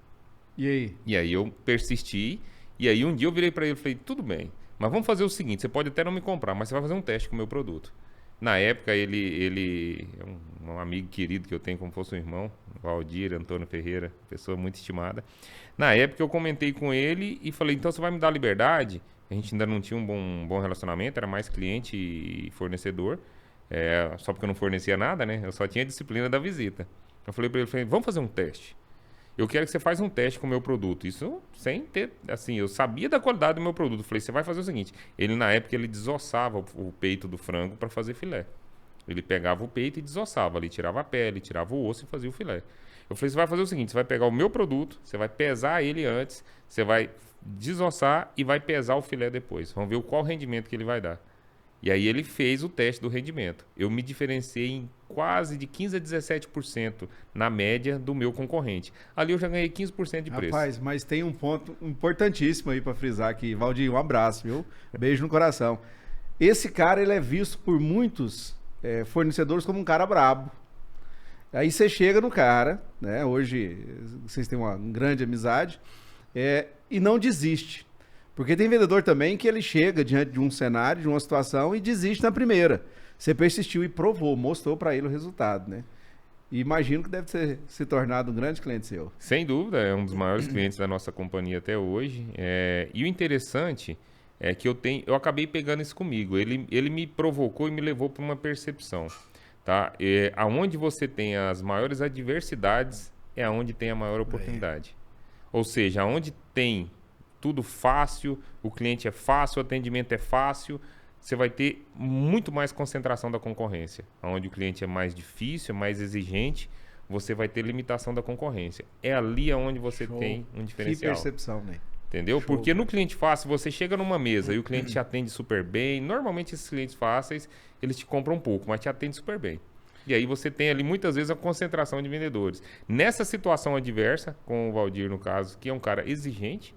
E aí? E aí eu persisti, e aí um dia eu virei para ele e falei, tudo bem, mas vamos fazer o seguinte, você pode até não me comprar, mas você vai fazer um teste com o meu produto. Na época, ele é um amigo querido que eu tenho como fosse um irmão, Valdir Antônio Ferreira, pessoa muito estimada. Na época, eu comentei com ele e falei, então você vai me dar liberdade? A gente ainda não tinha um bom relacionamento, era mais cliente e fornecedor, só porque eu não fornecia nada, né? Eu só tinha a disciplina da visita. Eu falei para ele, vamos fazer um teste. Eu quero que você faça um teste com o meu produto. Isso sem ter, assim, eu sabia da qualidade do meu produto. Eu falei, você vai fazer o seguinte. Ele, na época, ele desossava o peito do frango para fazer filé. Ele pegava o peito e desossava ali, tirava a pele, tirava o osso e fazia o filé. Eu falei, você vai fazer o seguinte, você vai pegar o meu produto, você vai pesar ele antes, você vai desossar e vai pesar o filé depois. Vamos ver qual rendimento que ele vai dar. E aí ele fez o teste do rendimento. Eu me diferenciei em quase de 15% a 17% na média do meu concorrente. Ali eu já ganhei 15% de preço. Rapaz, mas tem um ponto importantíssimo aí para frisar aqui. Valdir, um abraço, viu? Beijo no coração. Esse cara, ele é visto por muitos fornecedores como um cara brabo. Aí você chega no cara, né? Hoje vocês têm uma grande amizade, e não desiste. Porque tem vendedor também que ele chega diante de um cenário, de uma situação e desiste na primeira. Você persistiu e provou, mostrou para ele o resultado, né? E imagino que deve ter se tornado um grande cliente seu. Sem dúvida, é um dos maiores clientes da nossa companhia até hoje. E o interessante é que eu acabei pegando isso comigo. Ele me provocou e me levou para uma percepção, tá? Aonde você tem as maiores adversidades é aonde tem a maior oportunidade. Ou seja, aonde tem tudo fácil, o cliente é fácil, o atendimento é fácil, você vai ter muito mais concentração da concorrência. Onde o cliente é mais difícil, é mais exigente, você vai ter limitação da concorrência. É ali onde você tem um diferencial. Que percepção, né? Entendeu? Show, Porque no cara. cliente fácil, você chega numa mesa e o cliente te atende super bem. Normalmente esses clientes fáceis, eles te compram um pouco, mas te atendem super bem. E aí você tem ali muitas vezes a concentração de vendedores. Nessa situação adversa, com o Valdir no caso, que é um cara exigente,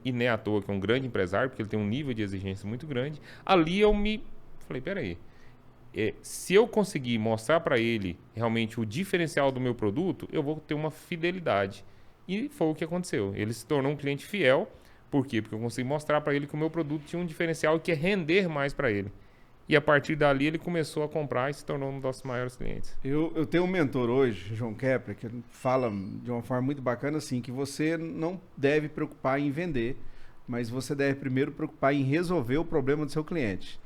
e nem à toa que é um grande empresário, porque ele tem um nível de exigência muito grande, ali eu me falei, peraí, se eu conseguir mostrar para ele realmente o diferencial do meu produto, eu vou ter uma fidelidade. E foi o que aconteceu. Ele se tornou um cliente fiel. Por quê? Porque eu consegui mostrar para ele que o meu produto tinha um diferencial que é render mais para ele. E a partir dali ele começou a comprar e se tornou um dos nossos maiores clientes. Eu tenho um mentor hoje, João Kepler, que fala de uma forma muito bacana assim, que você não deve preocupar em vender, mas você deve primeiro preocupar em resolver o problema do seu cliente.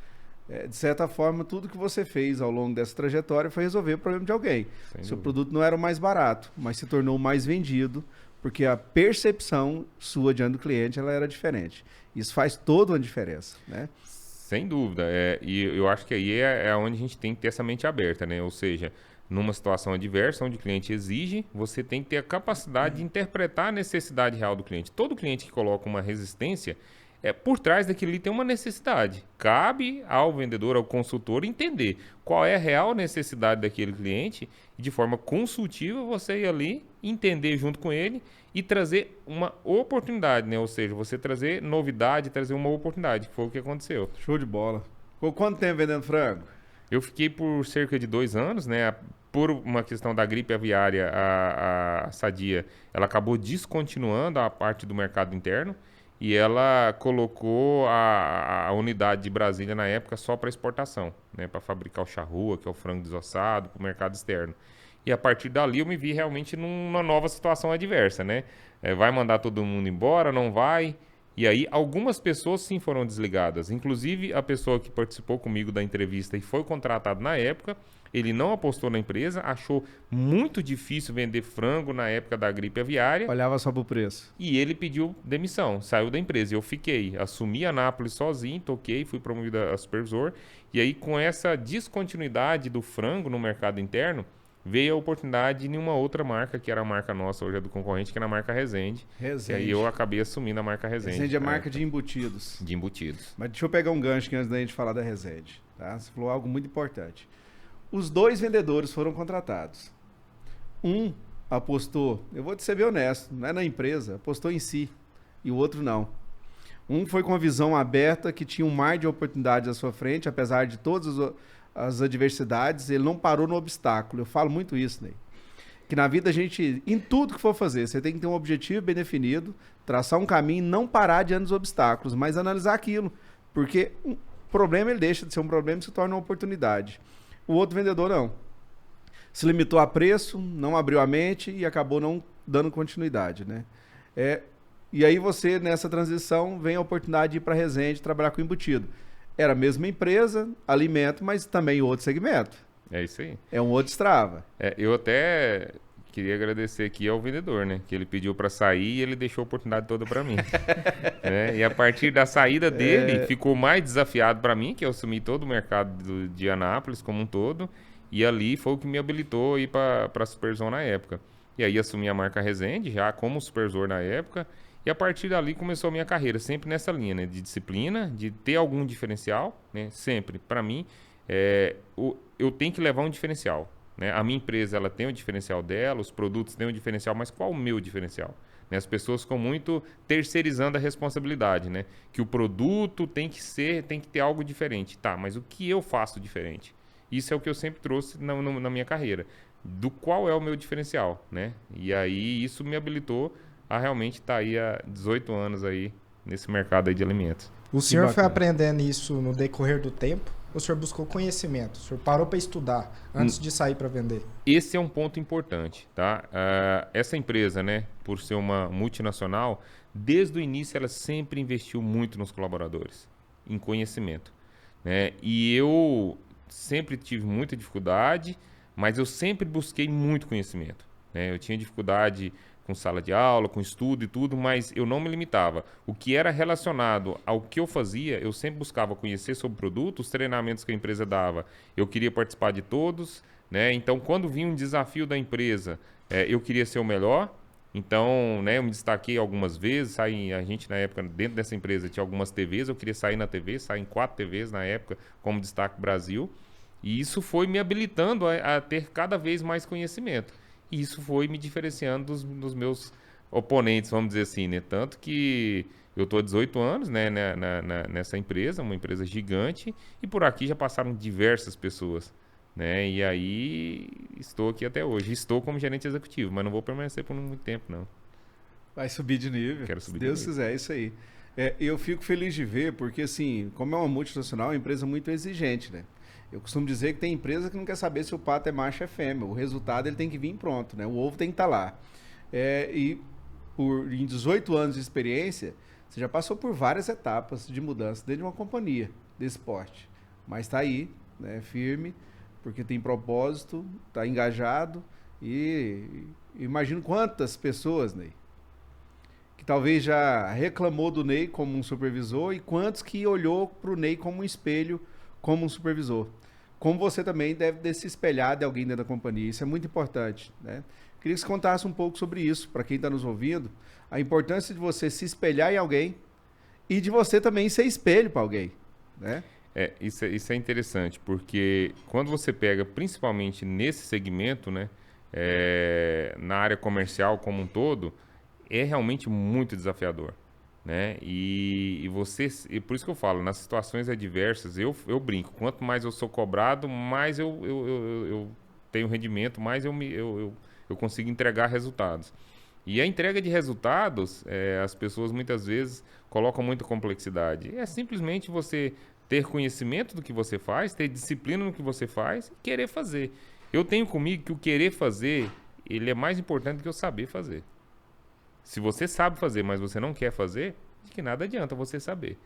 De certa forma, tudo que você fez ao longo dessa trajetória foi resolver o problema de alguém. Seu produto não era o mais barato, mas se tornou o mais vendido, porque a percepção sua diante do cliente ela era diferente. Isso faz toda uma diferença, né? Sem dúvida. E eu acho que aí é onde a gente tem que ter essa mente aberta, né? Ou seja, numa situação adversa, onde o cliente exige, você tem que ter a capacidade de interpretar a necessidade real do cliente. Todo cliente que coloca uma resistência, por trás daquilo ali tem uma necessidade. Cabe ao vendedor, ao consultor, entender qual é a real necessidade daquele cliente e de forma consultiva você ir ali, entender junto com ele e trazer uma oportunidade, né? Ou seja, você trazer novidade, trazer uma oportunidade, que foi o que aconteceu. Show de bola. Ficou quanto tempo vendendo frango? Eu fiquei por cerca de 2 anos, né? Por uma questão da gripe aviária, a Sadia, ela acabou descontinuando a parte do mercado interno e ela colocou a unidade de Brasília na época só para exportação, né? Para fabricar o charrua, que é o frango desossado, para o mercado externo. E a partir dali eu me vi realmente numa nova situação adversa, né? Vai mandar todo mundo embora, não vai? E aí algumas pessoas sim foram desligadas. Inclusive a pessoa que participou comigo da entrevista e foi contratado na época, ele não apostou na empresa, achou muito difícil vender frango na época da gripe aviária. Olhava só pro preço. E ele pediu demissão, saiu da empresa. Eu fiquei, assumi a Anápolis sozinho, toquei, fui promovido a supervisor. E aí com essa descontinuidade do frango no mercado interno, veio a oportunidade em uma outra marca, que era a marca nossa, hoje é do concorrente, que era a marca Resende. E aí eu acabei assumindo a marca Resende. Resende é marca de embutidos. De embutidos. Mas deixa eu pegar um gancho aqui antes da gente falar da Resende. Tá? Você falou algo muito importante. Os 2 vendedores foram contratados. Um apostou, eu vou te ser bem honesto, não é na empresa, apostou em si. E o outro não. Um foi com a visão aberta, que tinha um mar de oportunidades à sua frente, apesar de todas as adversidades, ele não parou no obstáculo. Eu falo muito isso, Ney. Que na vida a gente, em tudo que for fazer, você tem que ter um objetivo bem definido, traçar um caminho, não parar diante dos obstáculos, mas analisar aquilo. Porque um problema ele deixa de ser um problema e se torna uma oportunidade. O outro vendedor não. Se limitou a preço, não abriu a mente e acabou não dando continuidade, né? E aí você, nessa transição, vem a oportunidade de ir para a Resende trabalhar com embutido. Era a mesma empresa, alimento, mas também outro segmento. É isso aí. É um outro Strava. Eu até queria agradecer aqui ao vendedor, né? Que ele pediu para sair e ele deixou a oportunidade toda para mim. E a partir da saída dele, ficou mais desafiado para mim, que eu assumi todo o mercado de Anápolis como um todo. E ali foi o que me habilitou a ir para a Supervisão na época. E aí assumi a marca Resende, já como supervisor na época. E a partir dali começou a minha carreira, sempre nessa linha, né? De disciplina, de ter algum diferencial, né? Sempre. Para mim, eu tenho que levar um diferencial. Né? A minha empresa ela tem o diferencial dela, os produtos têm o diferencial, mas qual o meu diferencial? Né? As pessoas ficam muito terceirizando a responsabilidade, né? Que o produto tem que ter algo diferente. Tá, mas o que eu faço diferente? Isso é o que eu sempre trouxe na minha carreira. Do qual é o meu diferencial, né? E aí isso me habilitou a realmente estar aí há 18 anos aí nesse mercado aí de alimentos. O senhor foi aprendendo isso no decorrer do tempo? o senhor buscou conhecimento? O senhor parou para estudar antes de sair para vender? Esse é um ponto importante, tá? Essa empresa, né, por ser uma multinacional, desde o início ela sempre investiu muito nos colaboradores, em conhecimento, né? E eu sempre tive muita dificuldade, mas eu sempre busquei muito conhecimento, né? Eu tinha dificuldade com sala de aula, com estudo e tudo, mas eu não me limitava. O que era relacionado ao que eu fazia, eu sempre buscava conhecer sobre o produto, os treinamentos que a empresa dava. Eu queria participar de todos, né? Então, quando vinha um desafio da empresa, eu queria ser o melhor. Então, né, eu me destaquei algumas vezes. A gente, na época, dentro dessa empresa, tinha algumas TVs. Eu queria sair na TV, sair em 4 TVs na época, como Destaque Brasil. E isso foi me habilitando a ter cada vez mais conhecimento. E isso foi me diferenciando dos meus oponentes, vamos dizer assim, né? Tanto que eu estou há 18 anos, né, nessa empresa, uma empresa gigante, e por aqui já passaram diversas pessoas, né? E aí estou aqui até hoje. Estou como gerente executivo, mas não vou permanecer por muito tempo, não. Vai subir de nível. Quero subir Se Deus de nível. quiser, é isso aí. Eu fico feliz de ver, porque assim, como é uma multinacional, é uma empresa muito exigente, né? Eu costumo dizer que tem empresa que não quer saber se o pato é macho ou é fêmea. O resultado ele tem que vir pronto, né? O ovo tem que estar lá. Em 18 anos de experiência, você já passou por várias etapas de mudança dentro de uma companhia desse porte. Mas está aí, né? Firme, porque tem propósito, está engajado e imagino quantas pessoas, Ney, que talvez já reclamou do Ney como um supervisor e quantos que olhou para o Ney como um espelho, como um supervisor. Como você também deve ter se espelhado em alguém dentro da companhia. Isso é muito importante, né? Queria que você contasse um pouco sobre isso, para quem está nos ouvindo, a importância de você se espelhar em alguém e de você também ser espelho para alguém, né? Isso é interessante, porque quando você pega, principalmente nesse segmento, né, na área comercial como um todo, é realmente muito desafiador, né? E por isso que eu falo, nas situações adversas, eu brinco, quanto mais eu sou cobrado, mais eu tenho rendimento, mais eu consigo entregar resultados. E a entrega de resultados, as pessoas muitas vezes colocam muita complexidade. É simplesmente você ter conhecimento do que você faz, ter disciplina no que você faz e querer fazer. Eu tenho comigo que o querer fazer, ele é mais importante do que o saber fazer. Se você sabe fazer, mas você não quer fazer, de que nada adianta você saber,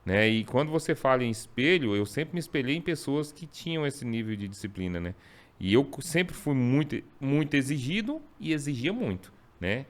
né? E quando você fala em espelho, eu sempre me espelhei em pessoas que tinham esse nível de disciplina, né? E eu sempre fui muito, muito exigido e exigia muito, né?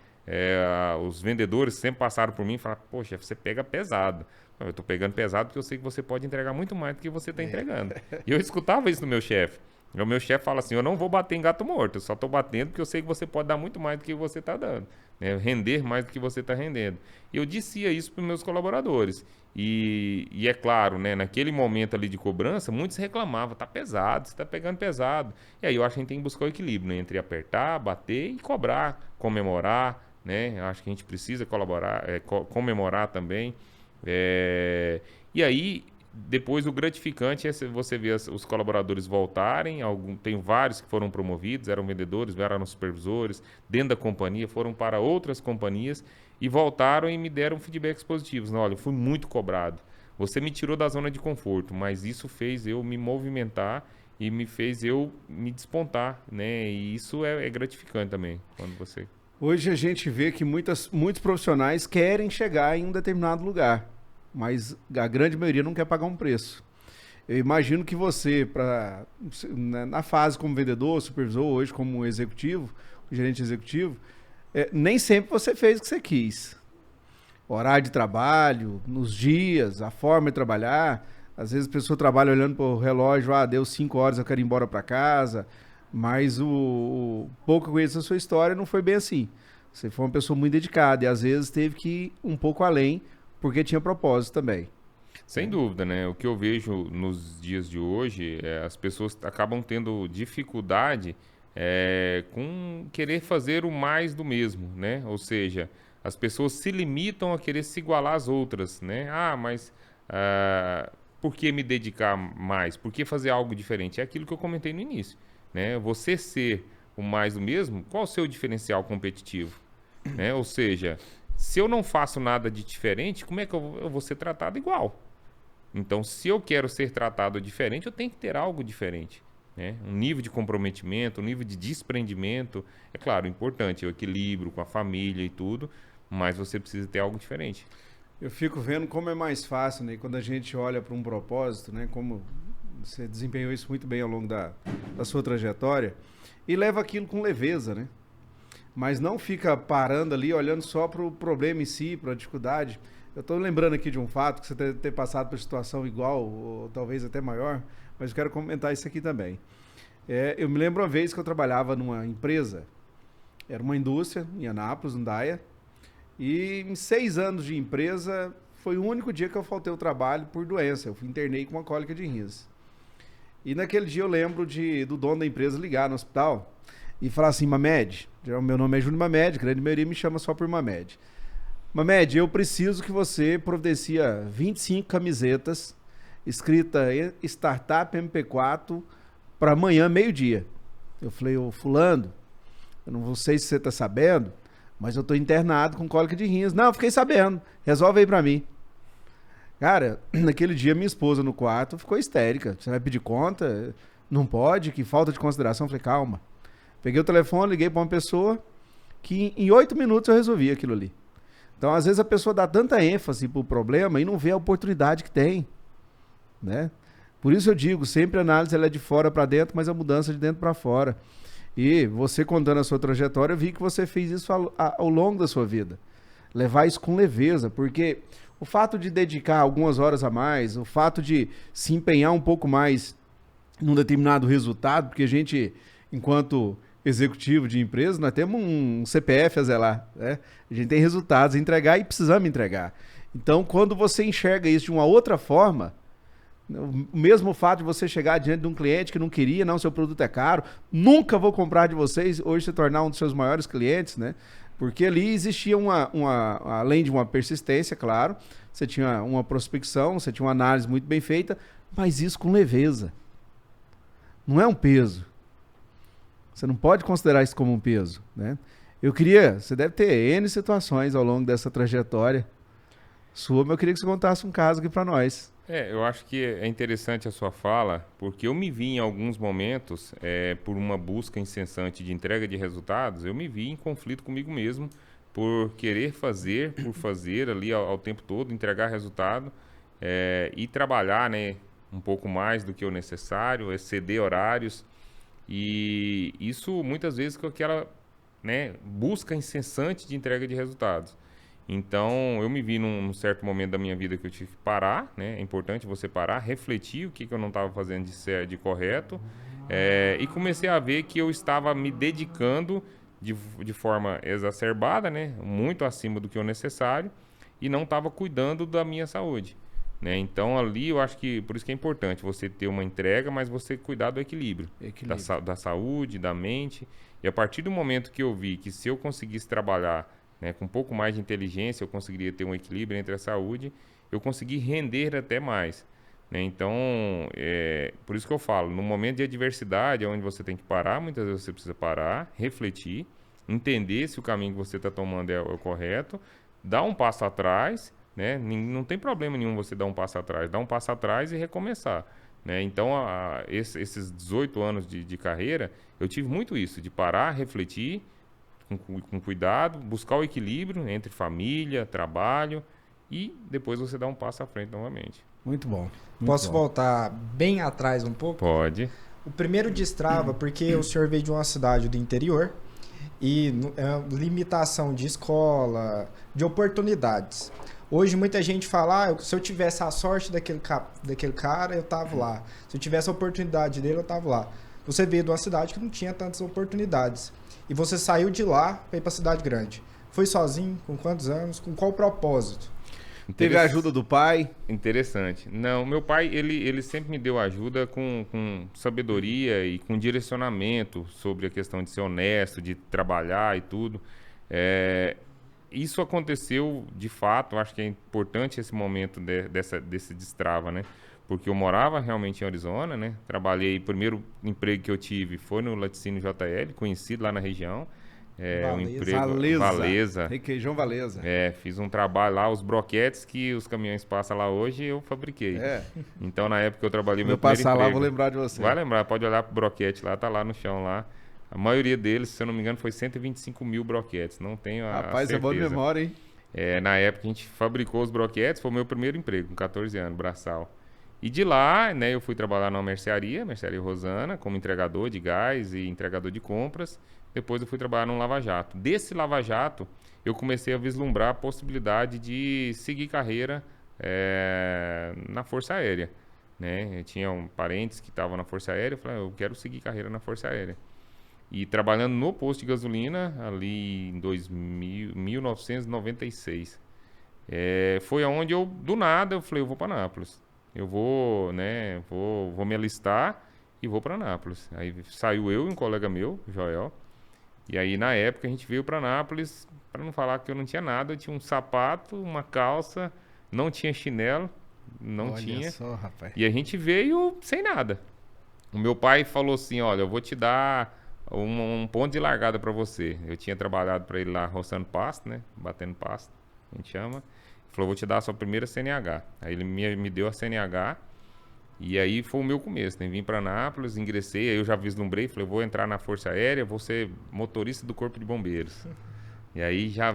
Os vendedores sempre passaram por mim e falaram, poxa, você pega pesado. Eu estou pegando pesado porque eu sei que você pode entregar muito mais do que você está entregando. E eu escutava isso do meu chefe. O meu chefe fala assim, eu não vou bater em gato morto, eu só estou batendo porque eu sei que você pode dar muito mais do que você está dando, né? Render mais do que você está rendendo. E eu dizia isso para os meus colaboradores. E é claro, né, naquele momento ali de cobrança, muitos reclamavam, tá pesado, você está pegando pesado. E aí eu acho que a gente tem que buscar o equilíbrio, né, entre apertar, bater e cobrar, comemorar, né? Eu acho que a gente precisa comemorar também. E aí, depois o gratificante é você ver os colaboradores voltarem. Tem vários que foram promovidos, eram vendedores, eram supervisores, dentro da companhia, foram para outras companhias e voltaram e me deram feedbacks positivos. Olha, eu fui muito cobrado. Você me tirou da zona de conforto, mas isso fez eu me movimentar e me fez eu me despontar, né? E isso é gratificante também, quando você... Hoje a gente vê que muitos profissionais querem chegar em um determinado lugar, mas a grande maioria não quer pagar um preço. Eu imagino que você, na fase como vendedor, supervisor, hoje como executivo, gerente executivo, nem sempre você fez o que você quis. Horário de trabalho, nos dias, a forma de trabalhar. Às vezes a pessoa trabalha olhando para o relógio, deu 5 horas, eu quero ir embora para casa. Mas o pouco que eu conheço da sua história não foi bem assim. Você foi uma pessoa muito dedicada e às vezes teve que ir um pouco além porque tinha propósito também. Sem dúvida, né? O que eu vejo nos dias de hoje, as pessoas acabam tendo dificuldade com querer fazer o mais do mesmo, né? Ou seja, as pessoas se limitam a querer se igualar às outras, né? Mas por que me dedicar mais? Por que fazer algo diferente? É aquilo que eu comentei no início, né? Você ser o mais do mesmo, qual o seu diferencial competitivo, né? Ou seja, se eu não faço nada de diferente, como é que eu vou ser tratado igual, Então, se eu quero ser tratado diferente, eu tenho que ter algo diferente, né? Um nível de comprometimento, um nível de desprendimento. É claro, importante, o equilíbrio com a família e tudo, mas você precisa ter algo diferente. Eu fico vendo como é mais fácil, né? Quando a gente olha para um propósito, né? Como você desempenhou isso muito bem ao longo da sua trajetória e leva aquilo com leveza, né? Mas não fica parando ali, olhando só para o problema em si, para a dificuldade. Eu estou lembrando aqui de um fato, que você deve ter passado por situação igual, ou talvez até maior, mas eu quero comentar isso aqui também. Eu me lembro uma vez que eu trabalhava numa empresa, era uma indústria em Anápolis, no Daia, e em 6 anos de empresa, foi o único dia que eu faltei ao trabalho por doença. Eu internei com uma cólica de rins. E naquele dia eu lembro do dono da empresa ligar no hospital e falar assim: Mamed, meu nome é Júnior Mamed, a grande maioria me chama só por Mamed. Mamed, eu preciso que você providencia 25 camisetas escrita Startup MP4 para amanhã, meio-dia. Eu falei: ô fulano, eu não sei se você está sabendo, mas eu tô internado com cólica de rins. Não, eu fiquei sabendo. Resolve aí pra mim. Cara, naquele dia minha esposa no quarto ficou histérica. Você vai pedir conta? Não pode? Que falta de consideração. Eu falei: calma. Peguei o telefone, liguei pra uma pessoa que em 8 minutos eu resolvi aquilo ali. Então, às vezes a pessoa dá tanta ênfase pro problema e não vê a oportunidade que tem, né? Por isso eu digo, sempre a análise ela é de fora para dentro, mas a mudança é de dentro para fora. E você contando a sua trajetória, eu vi que você fez isso ao longo da sua vida. Levar isso com leveza, porque o fato de dedicar algumas horas a mais, o fato de se empenhar um pouco mais num determinado resultado, porque a gente, enquanto executivo de empresa, nós temos um CPF a zelar, né? A gente tem resultados a entregar e precisamos entregar. Então, quando você enxerga isso de uma outra forma, o mesmo fato de você chegar diante de um cliente que não queria, não, seu produto é caro, nunca vou comprar de vocês, hoje se tornar um dos seus maiores clientes, né? Porque ali existia além de uma persistência, claro, você tinha uma prospecção, você tinha uma análise muito bem feita, mas isso com leveza. Não é um peso. Você não pode considerar isso como um peso, né? Você deve ter N situações ao longo dessa trajetória sua, mas eu queria que você contasse um caso aqui para nós. Eu acho que é interessante a sua fala, porque eu me vi em alguns momentos, por uma busca incessante de entrega de resultados, eu me vi em conflito comigo mesmo, por querer fazer, por fazer ali ao tempo todo, entregar resultado, e trabalhar, né, um pouco mais do que o necessário, exceder horários, e isso muitas vezes com aquela, né, busca incessante de entrega de resultados. Então, eu me vi num certo momento da minha vida que eu tive que parar, né? É importante você parar, refletir o que eu não estava fazendo de correto, e comecei a ver que eu estava me dedicando de forma exacerbada, né? Muito acima do que o necessário, e não estava cuidando da minha saúde, né? Então, ali eu acho que, por isso que é importante você ter uma entrega, mas você cuidar do equilíbrio. Da saúde, da mente. E a partir do momento que eu vi que se eu conseguisse trabalhar, né, com um pouco mais de inteligência, eu conseguiria ter um equilíbrio entre a saúde, eu consegui render até mais, né? Então, por isso que eu falo, no momento de adversidade, é onde você tem que parar, muitas vezes você precisa parar, refletir, entender se o caminho que você está tomando é o correto, dar um passo atrás, né? Não tem problema nenhum você dar um passo atrás e recomeçar, né? Então, esses 18 anos de carreira, eu tive muito isso, de parar, refletir, com cuidado, buscar o equilíbrio entre família, trabalho e depois você dá um passo à frente novamente. Muito bom. Posso voltar bem atrás um pouco? Pode. O primeiro destrava, porque o senhor veio de uma cidade do interior e limitação de escola, de oportunidades. Hoje muita gente fala, se eu tivesse a sorte daquele cara, eu tava lá. Se eu tivesse a oportunidade dele, eu tava lá. Você veio de uma cidade que não tinha tantas oportunidades. E você saiu de lá para ir para a cidade grande. Foi sozinho? Com quantos anos? Com qual propósito? Teve a ajuda do pai? Interessante. Não, meu pai, ele sempre me deu ajuda com sabedoria e com direcionamento sobre a questão de ser honesto, de trabalhar e tudo. Isso aconteceu de fato, acho que é importante esse momento desse destrava, né? Porque eu morava realmente em Arizona, né? Trabalhei, o primeiro emprego que eu tive foi no Laticínio JL, conhecido lá na região. Um Valesa. emprego... Valesa. Requeijão Valesa. Fiz um trabalho lá, os broquetes que os caminhões passam lá hoje, eu fabriquei. Então, na época eu trabalhei Quando eu passar lá, vou lembrar de você. Vai lembrar, pode olhar pro broquete lá, tá lá no chão lá. A maioria deles, se eu não me engano, foi 125 mil broquetes. Não tenho a Rapaz, certeza. é bom de memória, hein? Na época a gente fabricou os broquetes, foi o meu primeiro emprego, com 14 anos, braçal. E de lá, né, eu fui trabalhar numa mercearia Rosana, como entregador de gás e entregador de compras. Depois eu fui trabalhar num lava-jato. Desse lava-jato, eu comecei a vislumbrar a possibilidade de seguir carreira na Força Aérea. Né? Eu tinha parentes que estavam na Força Aérea, eu falei, eu quero seguir carreira na Força Aérea. E trabalhando no posto de gasolina, ali em 1996. Foi aonde eu, do nada, eu falei, eu vou para Anápolis. Eu vou, né, vou me alistar e vou para Anápolis. Aí saiu eu e um colega meu, Joel. E aí, na época, a gente veio para Anápolis, para não falar que eu não tinha nada, eu tinha um sapato, uma calça, não tinha chinelo, não Olha tinha. Só, rapaz. E a gente veio sem nada. O meu pai falou assim, olha, eu vou te dar um ponto de largada para você. Eu tinha trabalhado para ele lá roçando pasto, né, batendo pasto, a gente chama. Ele falou, vou te dar a sua primeira CNH. Aí ele me deu a CNH. E aí foi o meu começo, né? Vim para Anápolis, ingressei, aí eu já vislumbrei, falei, vou entrar na Força Aérea, vou ser motorista do Corpo de Bombeiros. E aí já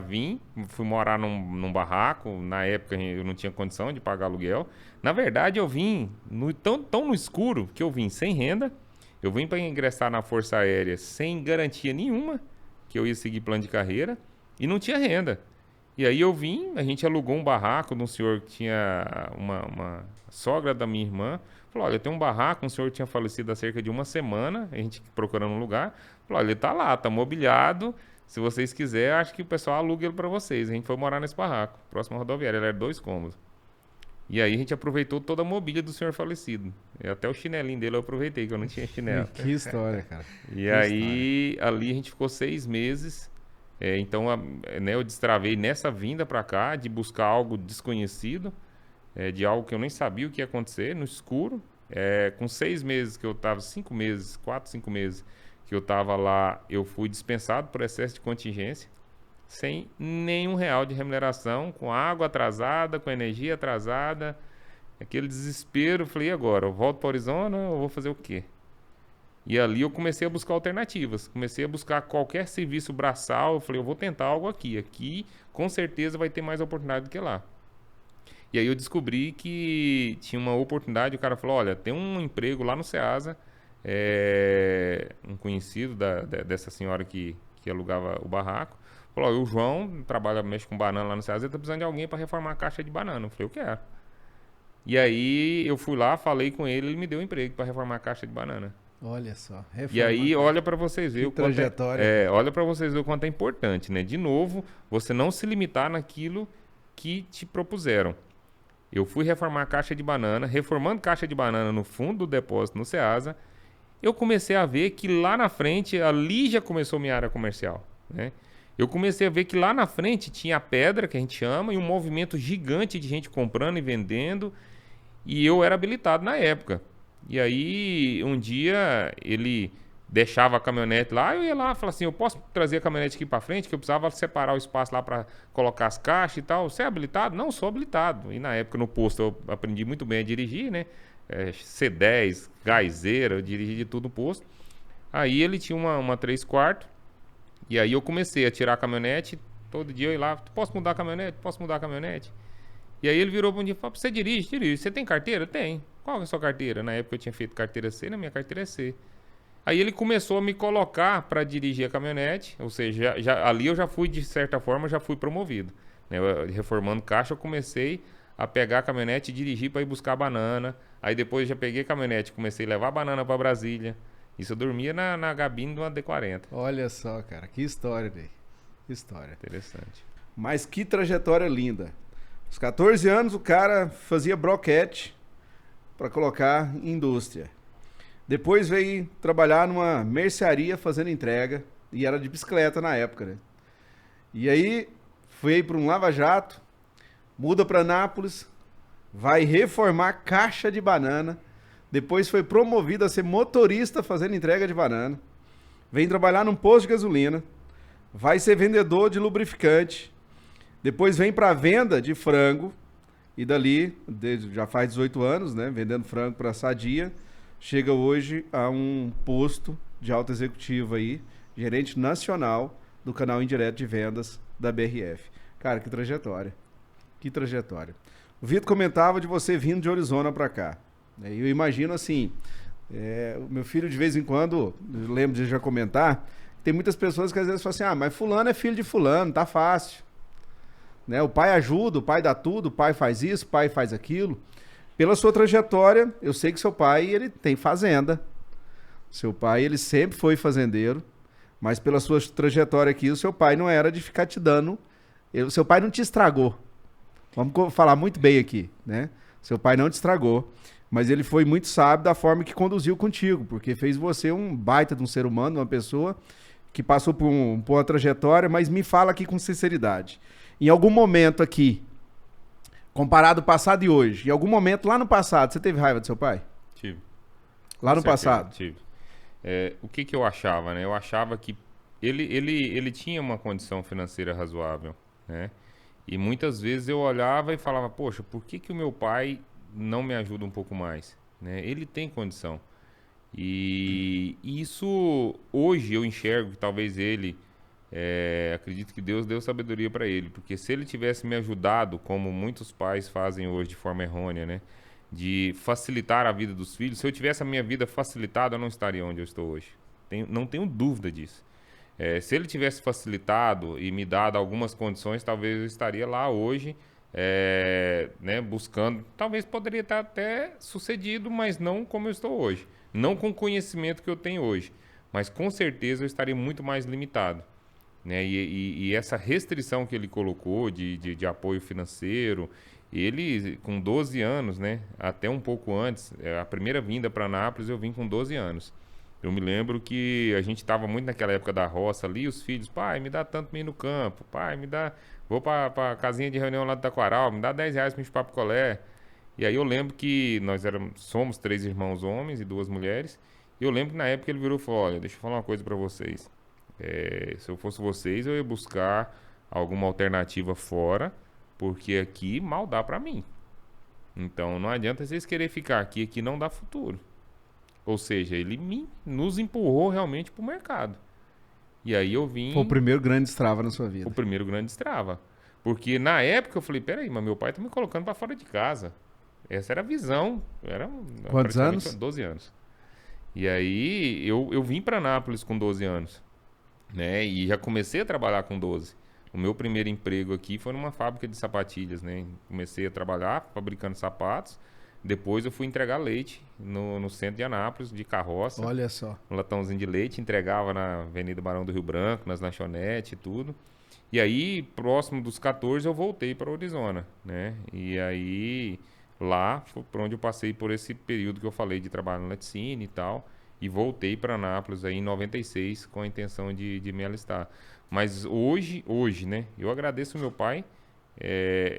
fui morar num barraco, na época eu não tinha condição de pagar aluguel. Na verdade eu vim tão no escuro que eu vim sem renda, eu vim para ingressar na Força Aérea sem garantia nenhuma que eu ia seguir plano de carreira e não tinha renda. E aí a gente alugou um barraco de um senhor que tinha uma sogra da minha irmã. Falou, olha, tem um barraco, um senhor tinha falecido há cerca de uma semana, a gente procurando um lugar. Falou, olha, ele tá lá, tá mobiliado, se vocês quiserem, acho que o pessoal aluga ele para vocês. A gente foi morar nesse barraco, próximo à rodoviária, ele era 2 cômodos. E aí a gente aproveitou toda a mobília do senhor falecido. E até o chinelinho dele eu aproveitei, que eu não tinha chinelo. Que história, cara. E aí, ali a gente ficou 6 meses... Então, eu destravei nessa vinda para cá de buscar algo desconhecido, de algo que eu nem sabia o que ia acontecer, no escuro. Com 6 meses que eu estava, 5 meses, 4, 5 meses que eu estava lá, eu fui dispensado por excesso de contingência, sem nenhum real de remuneração, com água atrasada, com energia atrasada. Aquele desespero, falei, e agora? Eu volto para Arizona ou vou fazer o quê? E ali eu comecei a buscar alternativas, comecei a buscar qualquer serviço braçal, eu falei, eu vou tentar algo aqui com certeza vai ter mais oportunidade do que lá. E aí eu descobri que tinha uma oportunidade, o cara falou, olha, tem um emprego lá no Ceasa, um conhecido dessa senhora que alugava o barraco, falou, o João mexe com banana lá no Ceasa, ele tá precisando de alguém para reformar a caixa de banana. Eu falei, eu quero. E aí eu fui lá, falei com ele me deu um emprego para reformar a caixa de banana. Olha só. E aí, olha para vocês verem o quanto trajetória. olha para vocês verem o quanto é importante, né? De novo, você não se limitar naquilo que te propuseram. Eu fui reformar a caixa de banana, reformando caixa de banana no fundo do depósito no Ceasa, eu comecei a ver que lá na frente, ali já começou minha área comercial, né? Eu comecei a ver que lá na frente tinha a pedra, que a gente chama, e um movimento gigante de gente comprando e vendendo, e eu era habilitado na época. E aí, um dia, ele deixava a caminhonete lá, eu ia lá e falava assim, eu posso trazer a caminhonete aqui para frente, que eu precisava separar o espaço lá para colocar as caixas e tal. Você é habilitado? Não, sou habilitado. E na época, no posto, eu aprendi muito bem a dirigir, né? C10, gazeira, eu dirigi de tudo no posto. Aí ele tinha uma 3/4, e aí eu comecei a tirar a caminhonete, todo dia eu ia lá, posso mudar a caminhonete? Posso mudar a caminhonete? E aí ele virou para um dia e falou, você dirige? Você tem carteira? Tem. Qual é a sua carteira? Na época eu tinha feito carteira C, na minha carteira é C. Aí ele começou a me colocar para dirigir a caminhonete, ou seja, ali eu já fui, de certa forma, já fui promovido. Né? Reformando caixa, eu comecei a pegar a caminhonete e dirigir para ir buscar banana. Aí depois eu já peguei a caminhonete, comecei a levar banana para Brasília. Isso eu dormia na gabine de uma D40. Olha só, cara, que história daí. Que história. Interessante. Mas que trajetória linda. Aos 14 anos o cara fazia broquete para colocar em indústria. Depois veio trabalhar numa mercearia fazendo entrega, e era de bicicleta na época, né? E aí foi para um lava-jato, muda para Anápolis, vai reformar caixa de banana, depois foi promovido a ser motorista fazendo entrega de banana, vem trabalhar num posto de gasolina, vai ser vendedor de lubrificante, depois vem para venda de frango, e dali, já faz 18 anos, né, vendendo frango para Sadia, chega hoje a um posto de alta executiva aí, gerente nacional do canal indireto de vendas da BRF. Cara, que trajetória. Que trajetória. O Vitor comentava de você vindo de Arizona para cá. Eu imagino assim, o meu filho de vez em quando, eu lembro de já comentar, tem muitas pessoas que às vezes falam assim, mas fulano é filho de fulano, tá fácil. Né? O pai ajuda, o pai dá tudo, o pai faz isso, o pai faz aquilo. Pela sua trajetória, eu sei que seu pai, ele tem fazenda. Seu pai, ele sempre foi fazendeiro, mas pela sua trajetória aqui, o seu pai não era de ficar te dando... seu pai não te estragou. Vamos falar muito bem aqui, né? Seu pai não te estragou, mas ele foi muito sábio da forma que conduziu contigo, porque fez você um baita de um ser humano, uma pessoa que passou por uma trajetória, mas me fala aqui com sinceridade. Em algum momento aqui, comparado o passado e hoje, em algum momento lá no passado, você teve raiva do seu pai? Tive. Lá no passado? Tive. O que eu achava, né? Eu achava que ele tinha uma condição financeira razoável, né? E muitas vezes eu olhava e falava, poxa, por que o meu pai não me ajuda um pouco mais? Né? Ele tem condição. E isso, hoje eu enxergo que talvez ele, acredito que Deus deu sabedoria para ele, porque se ele tivesse me ajudado, como muitos pais fazem hoje de forma errônea, né? De facilitar a vida dos filhos, se eu tivesse a minha vida facilitada, eu não estaria onde eu estou hoje. Não tenho dúvida disso. Se ele tivesse facilitado e me dado algumas condições, talvez eu estaria lá hoje, né, buscando. Talvez poderia estar até sucedido, mas não como eu estou hoje. Não com o conhecimento que eu tenho hoje. Mas com certeza eu estaria muito mais limitado. Né? E essa restrição que ele colocou de apoio financeiro, ele com 12 anos, né, até um pouco antes, a primeira vinda para Anápolis eu vim com 12 anos. Eu me lembro que a gente estava muito naquela época da roça ali, os filhos, pai, me dá tanto pra ir no campo, pai, me dá, vou pra casinha de reunião lá do Taquaral, me dá R$10 pra gente chupar picolé. E aí eu lembro que somos 3 irmãos homens e 2 mulheres, e eu lembro que na época ele virou e falou, olha, deixa eu falar uma coisa pra vocês, se eu fosse vocês, eu ia buscar alguma alternativa fora, porque aqui mal dá pra mim. Então não adianta vocês querer ficar aqui não dá futuro. Ou seja, ele nos empurrou realmente para o mercado. E aí eu vim... Foi o primeiro grande destrava na sua vida. O primeiro grande destrava. Porque na época eu falei, peraí, mas meu pai tá me colocando para fora de casa. Essa era a visão. Quantos anos? 12 anos. E aí eu vim para Anápolis com 12 anos. Né? E já comecei a trabalhar com 12. O meu primeiro emprego aqui foi numa fábrica de sapatilhas. Né? Comecei a trabalhar fabricando sapatos. Depois eu fui entregar leite no centro de Anápolis, de carroça. Olha só. Um latãozinho de leite, entregava na Avenida Barão do Rio Branco, nas lanchonetes e tudo. E aí, próximo dos 14, eu voltei para Arizona, né? E aí, lá foi por onde eu passei por esse período que eu falei de trabalho no laticínio e tal. E voltei para Anápolis aí em 96 com a intenção de me alistar. Mas hoje, né? Eu agradeço ao meu pai.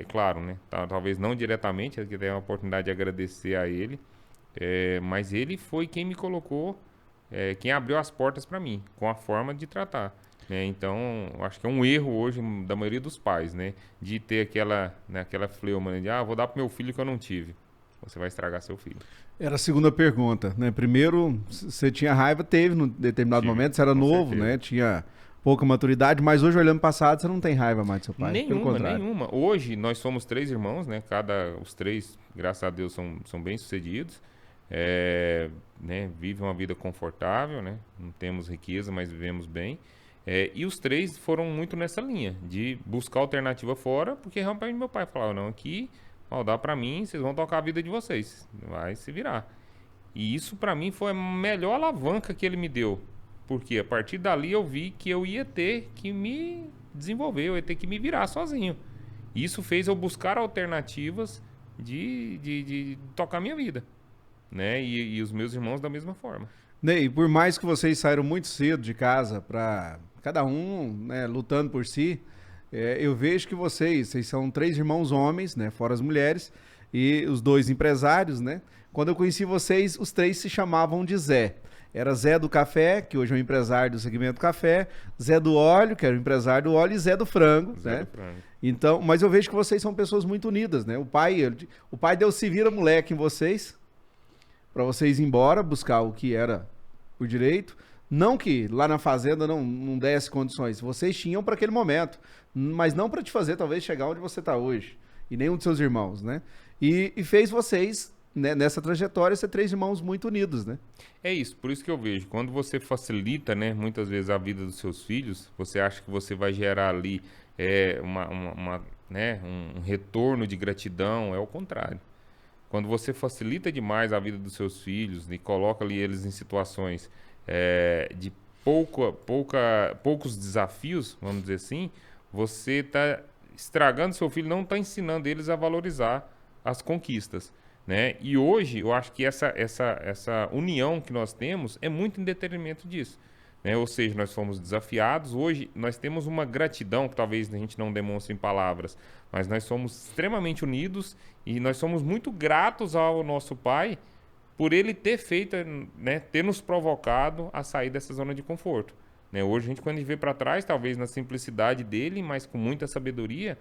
Claro, né? Talvez não diretamente, eu tenho a oportunidade de agradecer a ele, mas ele foi quem me colocou, quem abriu as portas para mim, com a forma de tratar. Né? Então, acho que é um erro hoje da maioria dos pais, né? De ter aquela fleuma, né? De, vou dar pro meu filho que eu não tive. Você vai estragar seu filho. Era a segunda pergunta, né? Primeiro, você tinha raiva, teve num determinado momento, você era novo, certeza. Né? Tinha pouca maturidade, mas hoje, olhando para o passado, você não tem raiva mais do seu pai? Nenhuma. Hoje, nós somos 3 irmãos, né? Os 3, graças a Deus, são bem-sucedidos. Né? Vivem uma vida confortável, né? Não temos riqueza, mas vivemos bem. E os 3 foram muito nessa linha, de buscar alternativa fora, porque realmente meu pai falava, não, aqui, dá para mim, vocês vão tocar a vida de vocês, vai se virar. E isso, para mim, foi a melhor alavanca que ele me deu. Porque a partir dali eu vi que eu ia ter que me desenvolver, eu ia ter que me virar sozinho. Isso fez eu buscar alternativas de tocar minha vida. Né? E os meus irmãos da mesma forma. Ney, por mais que vocês saíram muito cedo de casa, para cada um, né, lutando por si, eu vejo que vocês são 3 irmãos homens, né, fora as mulheres, e os 2 empresários, né? Quando eu conheci vocês, os 3 se chamavam de Zé. Era Zé do Café, que hoje é um empresário do segmento café, Zé do Óleo, que era o empresário do óleo, e Zé do Frango, Zé né? do Frango. Então, mas eu vejo que vocês são pessoas muito unidas, né? O pai deu se vira moleque em vocês, para vocês ir embora, buscar o que era por direito. Não que lá na fazenda não desse condições, vocês tinham para aquele momento, mas não para te fazer talvez chegar onde você está hoje, e nenhum de seus irmãos, né? E fez vocês, né, nessa trajetória, ser 3 irmãos muito unidos, né? É isso, por isso que eu vejo, quando você facilita, né, muitas vezes a vida dos seus filhos, você acha que você vai gerar ali um retorno de gratidão, é o contrário. Quando você facilita demais a vida dos seus filhos e coloca ali eles em situações de poucos desafios, vamos dizer assim, você está estragando seu filho, não está ensinando eles a valorizar as conquistas, né? E hoje eu acho que essa união que nós temos é muito em detrimento disso, né? Ou seja, nós fomos desafiados, hoje nós temos uma gratidão que talvez a gente não demonstre em palavras, mas nós somos extremamente unidos e nós somos muito gratos ao nosso pai por ele ter feito, né, ter nos provocado a sair dessa zona de conforto, né? Hoje a gente, quando a gente vê para trás, talvez na simplicidade dele, mas com muita sabedoria,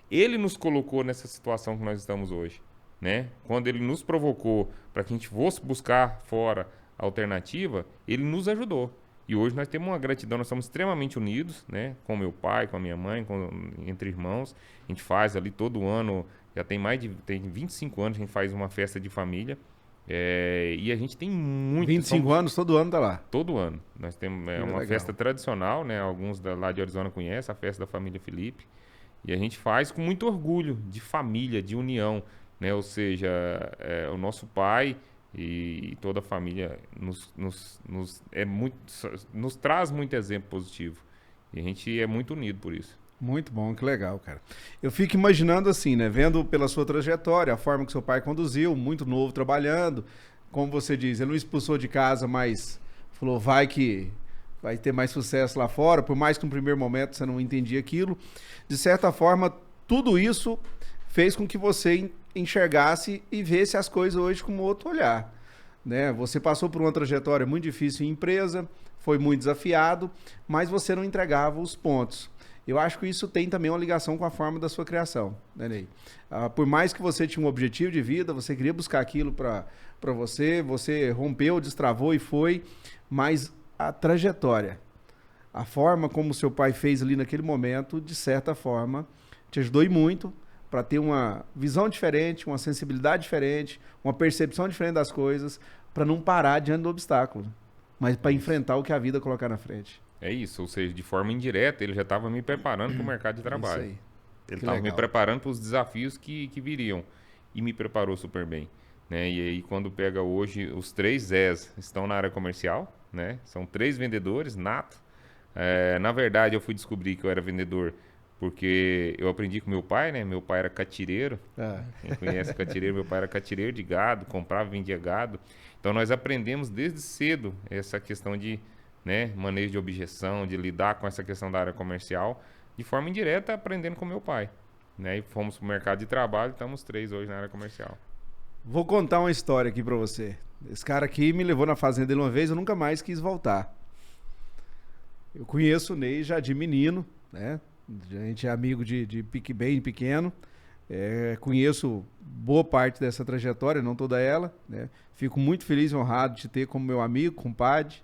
ele nos colocou nessa situação que nós estamos hoje, né? Quando ele nos provocou para que a gente fosse buscar fora a alternativa, ele nos ajudou. E hoje nós temos uma gratidão, nós somos extremamente unidos, né? Com meu pai, com a minha mãe, entre irmãos. A gente faz ali todo ano, já tem 25 anos que a gente faz uma festa de família. E a gente tem muito... 25 anos, todo ano tá lá. Todo ano. Nós temos uma legal. festa tradicional, né? Alguns lá de Arizona conhecem, a festa da família Felipe. E a gente faz com muito orgulho de família, de união, né? Ou seja, o nosso pai e toda a família nos traz muito exemplo positivo. E a gente é muito unido por isso. Muito bom, que legal, cara. Eu fico imaginando assim, né? Vendo pela sua trajetória, a forma que seu pai conduziu, muito novo trabalhando. Como você diz, ele não expulsou de casa, mas falou, vai que vai ter mais sucesso lá fora. Por mais que no primeiro momento você não entendia aquilo. De certa forma, tudo isso fez com que você enxergasse e visse as coisas hoje com outro olhar, né? Você passou por uma trajetória muito difícil em empresa, foi muito desafiado, mas você não entregava os pontos. Eu acho que isso tem também uma ligação com a forma da sua criação, né, Ney? Por mais que você tinha um objetivo de vida, você queria buscar aquilo para você rompeu, destravou e foi, mas a trajetória, a forma como o seu pai fez ali naquele momento, de certa forma, te ajudou e muito para ter uma visão diferente, uma sensibilidade diferente, uma percepção diferente das coisas, para não parar diante do obstáculo, mas para enfrentar o que a vida colocar na frente. É isso, ou seja, de forma indireta, ele já estava me preparando para o mercado de trabalho. Isso aí. Ele estava me preparando para os desafios que viriam. E me preparou super bem, né? E aí, quando pega hoje, os 3 Zés estão na área comercial, né? São 3 vendedores nato. Na verdade, eu fui descobrir que eu era vendedor porque eu aprendi com meu pai, né? Meu pai era catireiro. Quem conhece catireiro, meu pai era catireiro de gado, comprava e vendia gado. Então, nós aprendemos desde cedo essa questão de, né, manejo de objeção, de lidar com essa questão da área comercial, de forma indireta, aprendendo com meu pai, né? E fomos para o mercado de trabalho, estamos 3 hoje na área comercial. Vou contar uma história aqui para você. Esse cara aqui me levou na fazenda dele uma vez, eu nunca mais quis voltar. Eu conheço o Ney já de menino, né? A gente é amigo de bem pequeno. Conheço boa parte dessa trajetória, não toda ela, né? Fico muito feliz e honrado de te ter como meu amigo, compadre.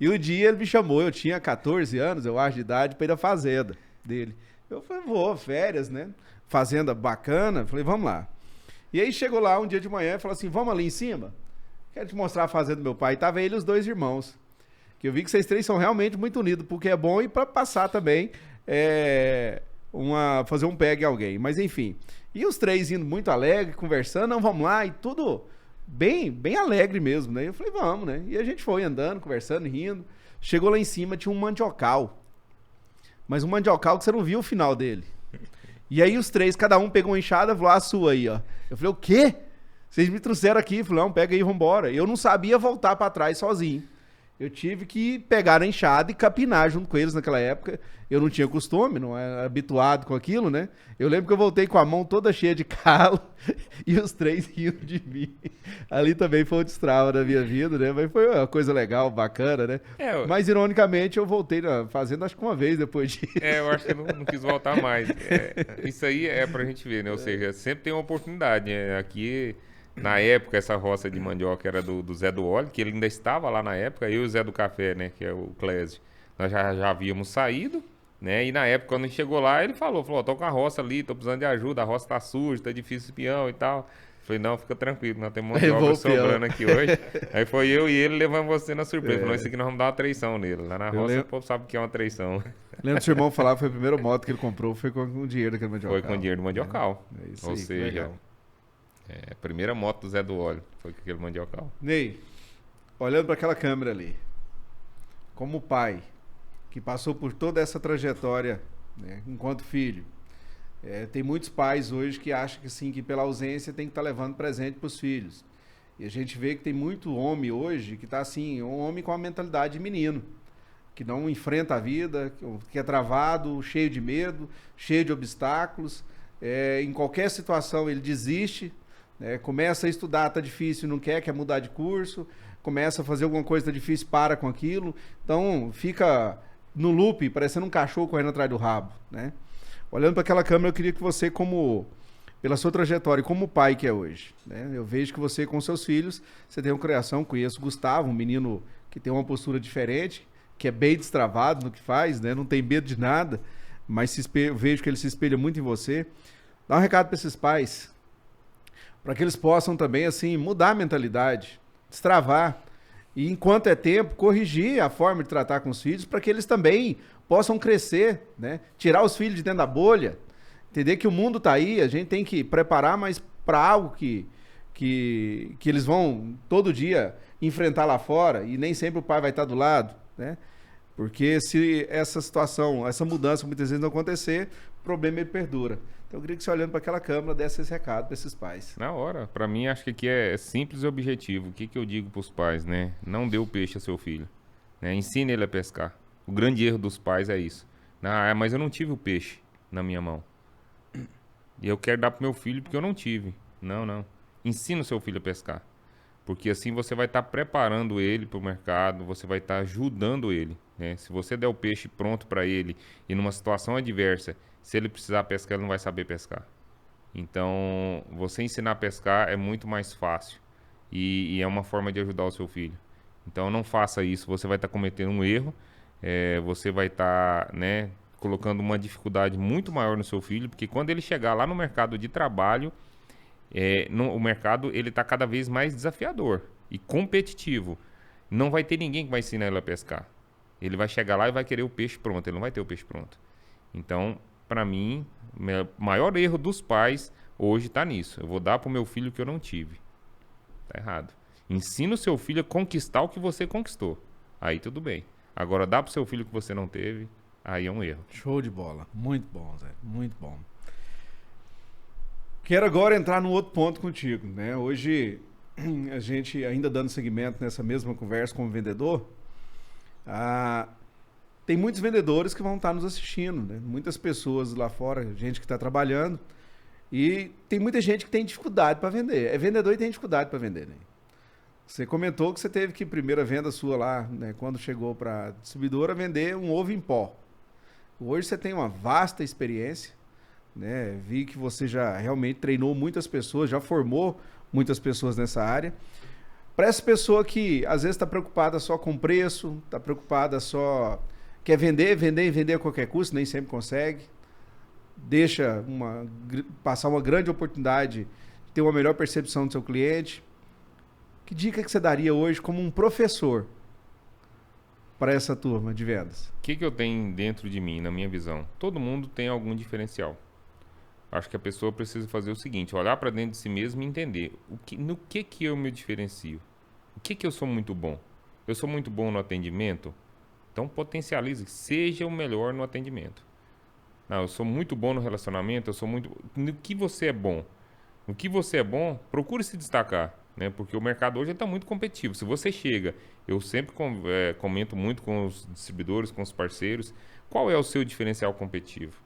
E o dia ele me chamou, eu tinha 14 anos, eu acho, de idade, para ir à fazenda dele. Eu falei, vou, férias, né? Fazenda bacana. Falei, vamos lá. E aí chegou lá um dia de manhã e falou assim, vamos ali em cima? Quero te mostrar a fazenda do meu pai. E tava ele e os 2 irmãos. Que eu vi que vocês 3 são realmente muito unidos, porque é bom e para passar também, fazer um pegue em alguém. Mas enfim. E os 3 indo muito alegre, conversando, não, vamos lá, e tudo bem alegre mesmo, né? Eu falei, vamos, né? E a gente foi andando, conversando, rindo. Chegou lá em cima, tinha um mandiocal. Mas um mandiocal que você não viu o final dele. E aí os 3, cada um pegou uma enxada e falou, a sua aí, ó. Eu falei, o quê? Vocês me trouxeram aqui. Eu falei, não, pega aí, vambora. Eu não sabia voltar para trás sozinho. Eu tive que pegar a enxada e capinar junto com eles naquela época. Eu não tinha costume, não era habituado com aquilo, né? Eu lembro que eu voltei com a mão toda cheia de calo e os três rindo de mim. Ali também foi um destrava da minha vida, né? Mas foi uma coisa legal, bacana, né? Mas, ironicamente, eu voltei fazendo acho que uma vez depois disso. Eu acho que eu não quis voltar mais. Isso aí é pra gente ver, né? Ou seja, sempre tem uma oportunidade, né? Aqui... Na época, essa roça de mandioca era do Zé do Óleo, que ele ainda estava lá na época, eu e o Zé do Café, né, que é o Clésio. Nós já havíamos saído, né, e na época, quando a gente chegou lá, ele falou, tô com a roça ali, tô precisando de ajuda, a roça tá suja, tá difícil o peão e tal. Falei, não, fica tranquilo, nós temos mandioca sobrando aqui hoje. Aí foi eu e ele levando você na surpresa. Falou, isso aqui nós vamos dar uma traição nele. Lá na roça o povo sabe que é uma traição. Lembro que o seu irmão falava que foi a primeira moto que ele comprou, foi com o dinheiro daquele mandiocal. Foi com o dinheiro do mandiocal. É isso Ou aí, seja... legal. A primeira moto do Zé do Óleo foi com aquele mandiocal. Ney, olhando para aquela câmera ali, como pai que passou por toda essa trajetória, né, enquanto filho, tem muitos pais hoje que acham que sim, que pela ausência tem que estar levando presente para os filhos. E a gente vê que tem muito homem hoje que está assim, um homem com a mentalidade de menino, que não enfrenta a vida, que é travado, cheio de medo, cheio de obstáculos. Em qualquer situação ele desiste. Começa a estudar, tá difícil, não quer mudar de curso, começa a fazer alguma coisa, tá difícil, para com aquilo, então fica no loop, parecendo um cachorro correndo atrás do rabo, né? Olhando para aquela câmera, eu queria que você, pela sua trajetória, como pai que é hoje, né? Eu vejo que você, com seus filhos, você tem uma criação, conheço o Gustavo, um menino que tem uma postura diferente, que é bem destravado no que faz, né? Não tem medo de nada, mas vejo que ele se espelha muito em você. Dá um recado para esses pais, para que eles possam também, assim, mudar a mentalidade, destravar. E, enquanto é tempo, corrigir a forma de tratar com os filhos para que eles também possam crescer, né? Tirar os filhos de dentro da bolha. Entender que o mundo está aí, a gente tem que preparar, mas para algo que eles vão todo dia enfrentar lá fora e nem sempre o pai vai estar do lado, né? Porque se essa situação, essa mudança muitas vezes não acontecer, o problema ele perdura. Então eu queria que você, olhando para aquela câmera, desse esse recado para esses pais. Na hora. Para mim, acho que aqui é simples e objetivo. O que eu digo para os pais, né? Não dê o peixe a seu filho, né? Ensine ele a pescar. O grande erro dos pais é isso. Mas eu não tive o peixe na minha mão. E eu quero dar pro meu filho porque eu não tive. Não. Ensina o seu filho a pescar. Porque assim você vai estar preparando ele para o mercado, você vai estar ajudando ele, né? Se você der o peixe pronto para ele e numa situação adversa, se ele precisar pescar, ele não vai saber pescar. Então, você ensinar a pescar é muito mais fácil e é uma forma de ajudar o seu filho. Então, não faça isso, você vai estar cometendo um erro, você vai estar, né, colocando uma dificuldade muito maior no seu filho, porque quando ele chegar lá no mercado de trabalho, o mercado ele está cada vez mais desafiador e competitivo. Não vai ter ninguém que vai ensinar ele a pescar. Ele vai chegar lá e vai querer o peixe pronto. Ele não vai ter o peixe pronto. Então, para mim, o maior erro dos pais hoje está nisso. Eu vou dar para o meu filho o que eu não tive. Tá errado. Ensina o seu filho a conquistar o que você conquistou. Aí tudo bem. Agora, dá para o seu filho o que você não teve, aí é um erro. Show de bola. Muito bom, Zé. Muito bom. Quero agora entrar num outro ponto contigo, né? Hoje, a gente ainda dando seguimento nessa mesma conversa com o vendedor, tem muitos vendedores que vão estar nos assistindo, né? Muitas pessoas lá fora, gente que está trabalhando, e tem muita gente que tem dificuldade para vender. É vendedor e tem dificuldade para vender, né? Você comentou que você teve que, primeira venda sua lá, né, quando chegou para a distribuidora, vender um ovo em pó. Hoje você tem uma vasta experiência, né? Vi que você já realmente treinou muitas pessoas, já formou muitas pessoas nessa área. Para essa pessoa que às vezes está preocupada só com preço, está preocupada só... Quer vender a qualquer custo, nem sempre consegue. Deixa passar uma grande oportunidade de ter uma melhor percepção do seu cliente. Que dica que você daria hoje como um professor para essa turma de vendas? O que eu tenho dentro de mim, na minha visão? Todo mundo tem algum diferencial. Acho que a pessoa precisa fazer o seguinte, olhar para dentro de si mesmo e entender no que eu me diferencio. O que eu sou muito bom? Eu sou muito bom no atendimento? Então potencialize, seja o melhor no atendimento. Não, eu sou muito bom no relacionamento, no que você é bom. No que você é bom, procure se destacar. né? Porque o mercado hoje está muito competitivo. Se você chega, eu sempre comento muito com os distribuidores, com os parceiros, qual é o seu diferencial competitivo?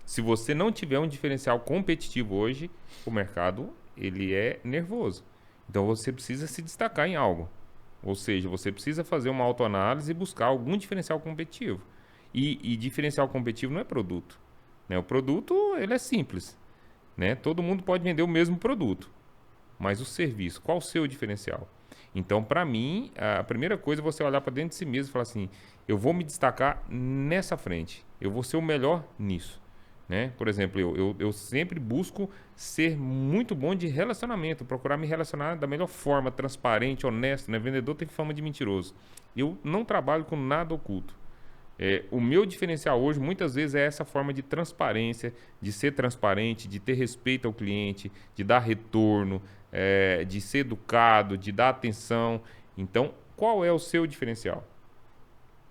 Se você não tiver um diferencial competitivo hoje, o mercado ele é nervoso. Então você precisa se destacar em algo. Ou seja, você precisa fazer uma autoanálise e buscar algum diferencial competitivo. E diferencial competitivo não é produto, né? O produto ele é simples, né? Todo mundo pode vender o mesmo produto, mas o serviço, qual o seu diferencial? Então, para mim, a primeira coisa é você olhar para dentro de si mesmo e falar assim: eu vou me destacar nessa frente, eu vou ser o melhor nisso. Né? Por exemplo, eu sempre busco ser muito bom de relacionamento, procurar me relacionar da melhor forma, transparente, honesto. Né? Vendedor tem fama de mentiroso. Eu não trabalho com nada oculto. O meu diferencial hoje, muitas vezes, é essa forma de transparência, de ser transparente, de ter respeito ao cliente, de dar retorno, de ser educado, de dar atenção. Então, qual é o seu diferencial?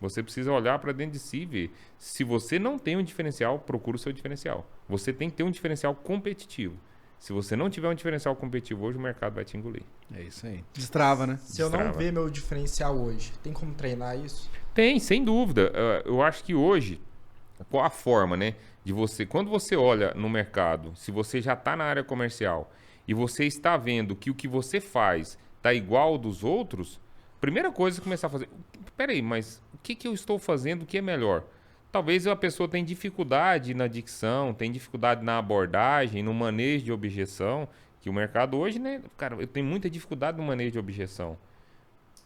Você precisa olhar para dentro de si e ver. Se você não tem um diferencial, procura o seu diferencial. Você tem que ter um diferencial competitivo. Se você não tiver um diferencial competitivo hoje, o mercado vai te engolir. É isso aí. Destrava, né? Se eu não ver meu diferencial hoje, tem como treinar isso? Tem, sem dúvida. Eu acho que hoje, qual a forma, né, de você... Quando você olha no mercado, se você já está na área comercial e você está vendo que o que você faz está igual ao dos outros, primeira coisa é começar a fazer... Peraí, mas o que eu estou fazendo que é melhor? Talvez a pessoa tenha dificuldade na dicção, tem dificuldade na abordagem, no manejo de objeção, que o mercado hoje, né, cara, eu tenho muita dificuldade no manejo de objeção.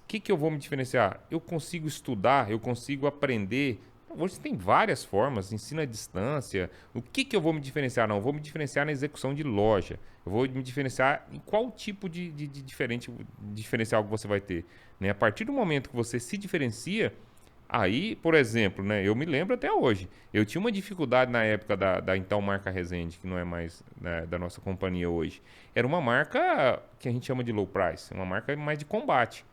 O que eu vou me diferenciar? Eu consigo estudar, eu consigo aprender. Hoje tem várias formas, ensino à distância. O que eu vou me diferenciar? Não, eu vou me diferenciar na execução de loja. Eu vou me diferenciar em qual tipo de diferencial que você vai ter. Né? A partir do momento que você se diferencia, aí, por exemplo, né, eu me lembro até hoje, eu tinha uma dificuldade na época da então marca Resende, que não é mais, né, da nossa companhia hoje. Era uma marca que a gente chama de low price, uma marca mais de combate.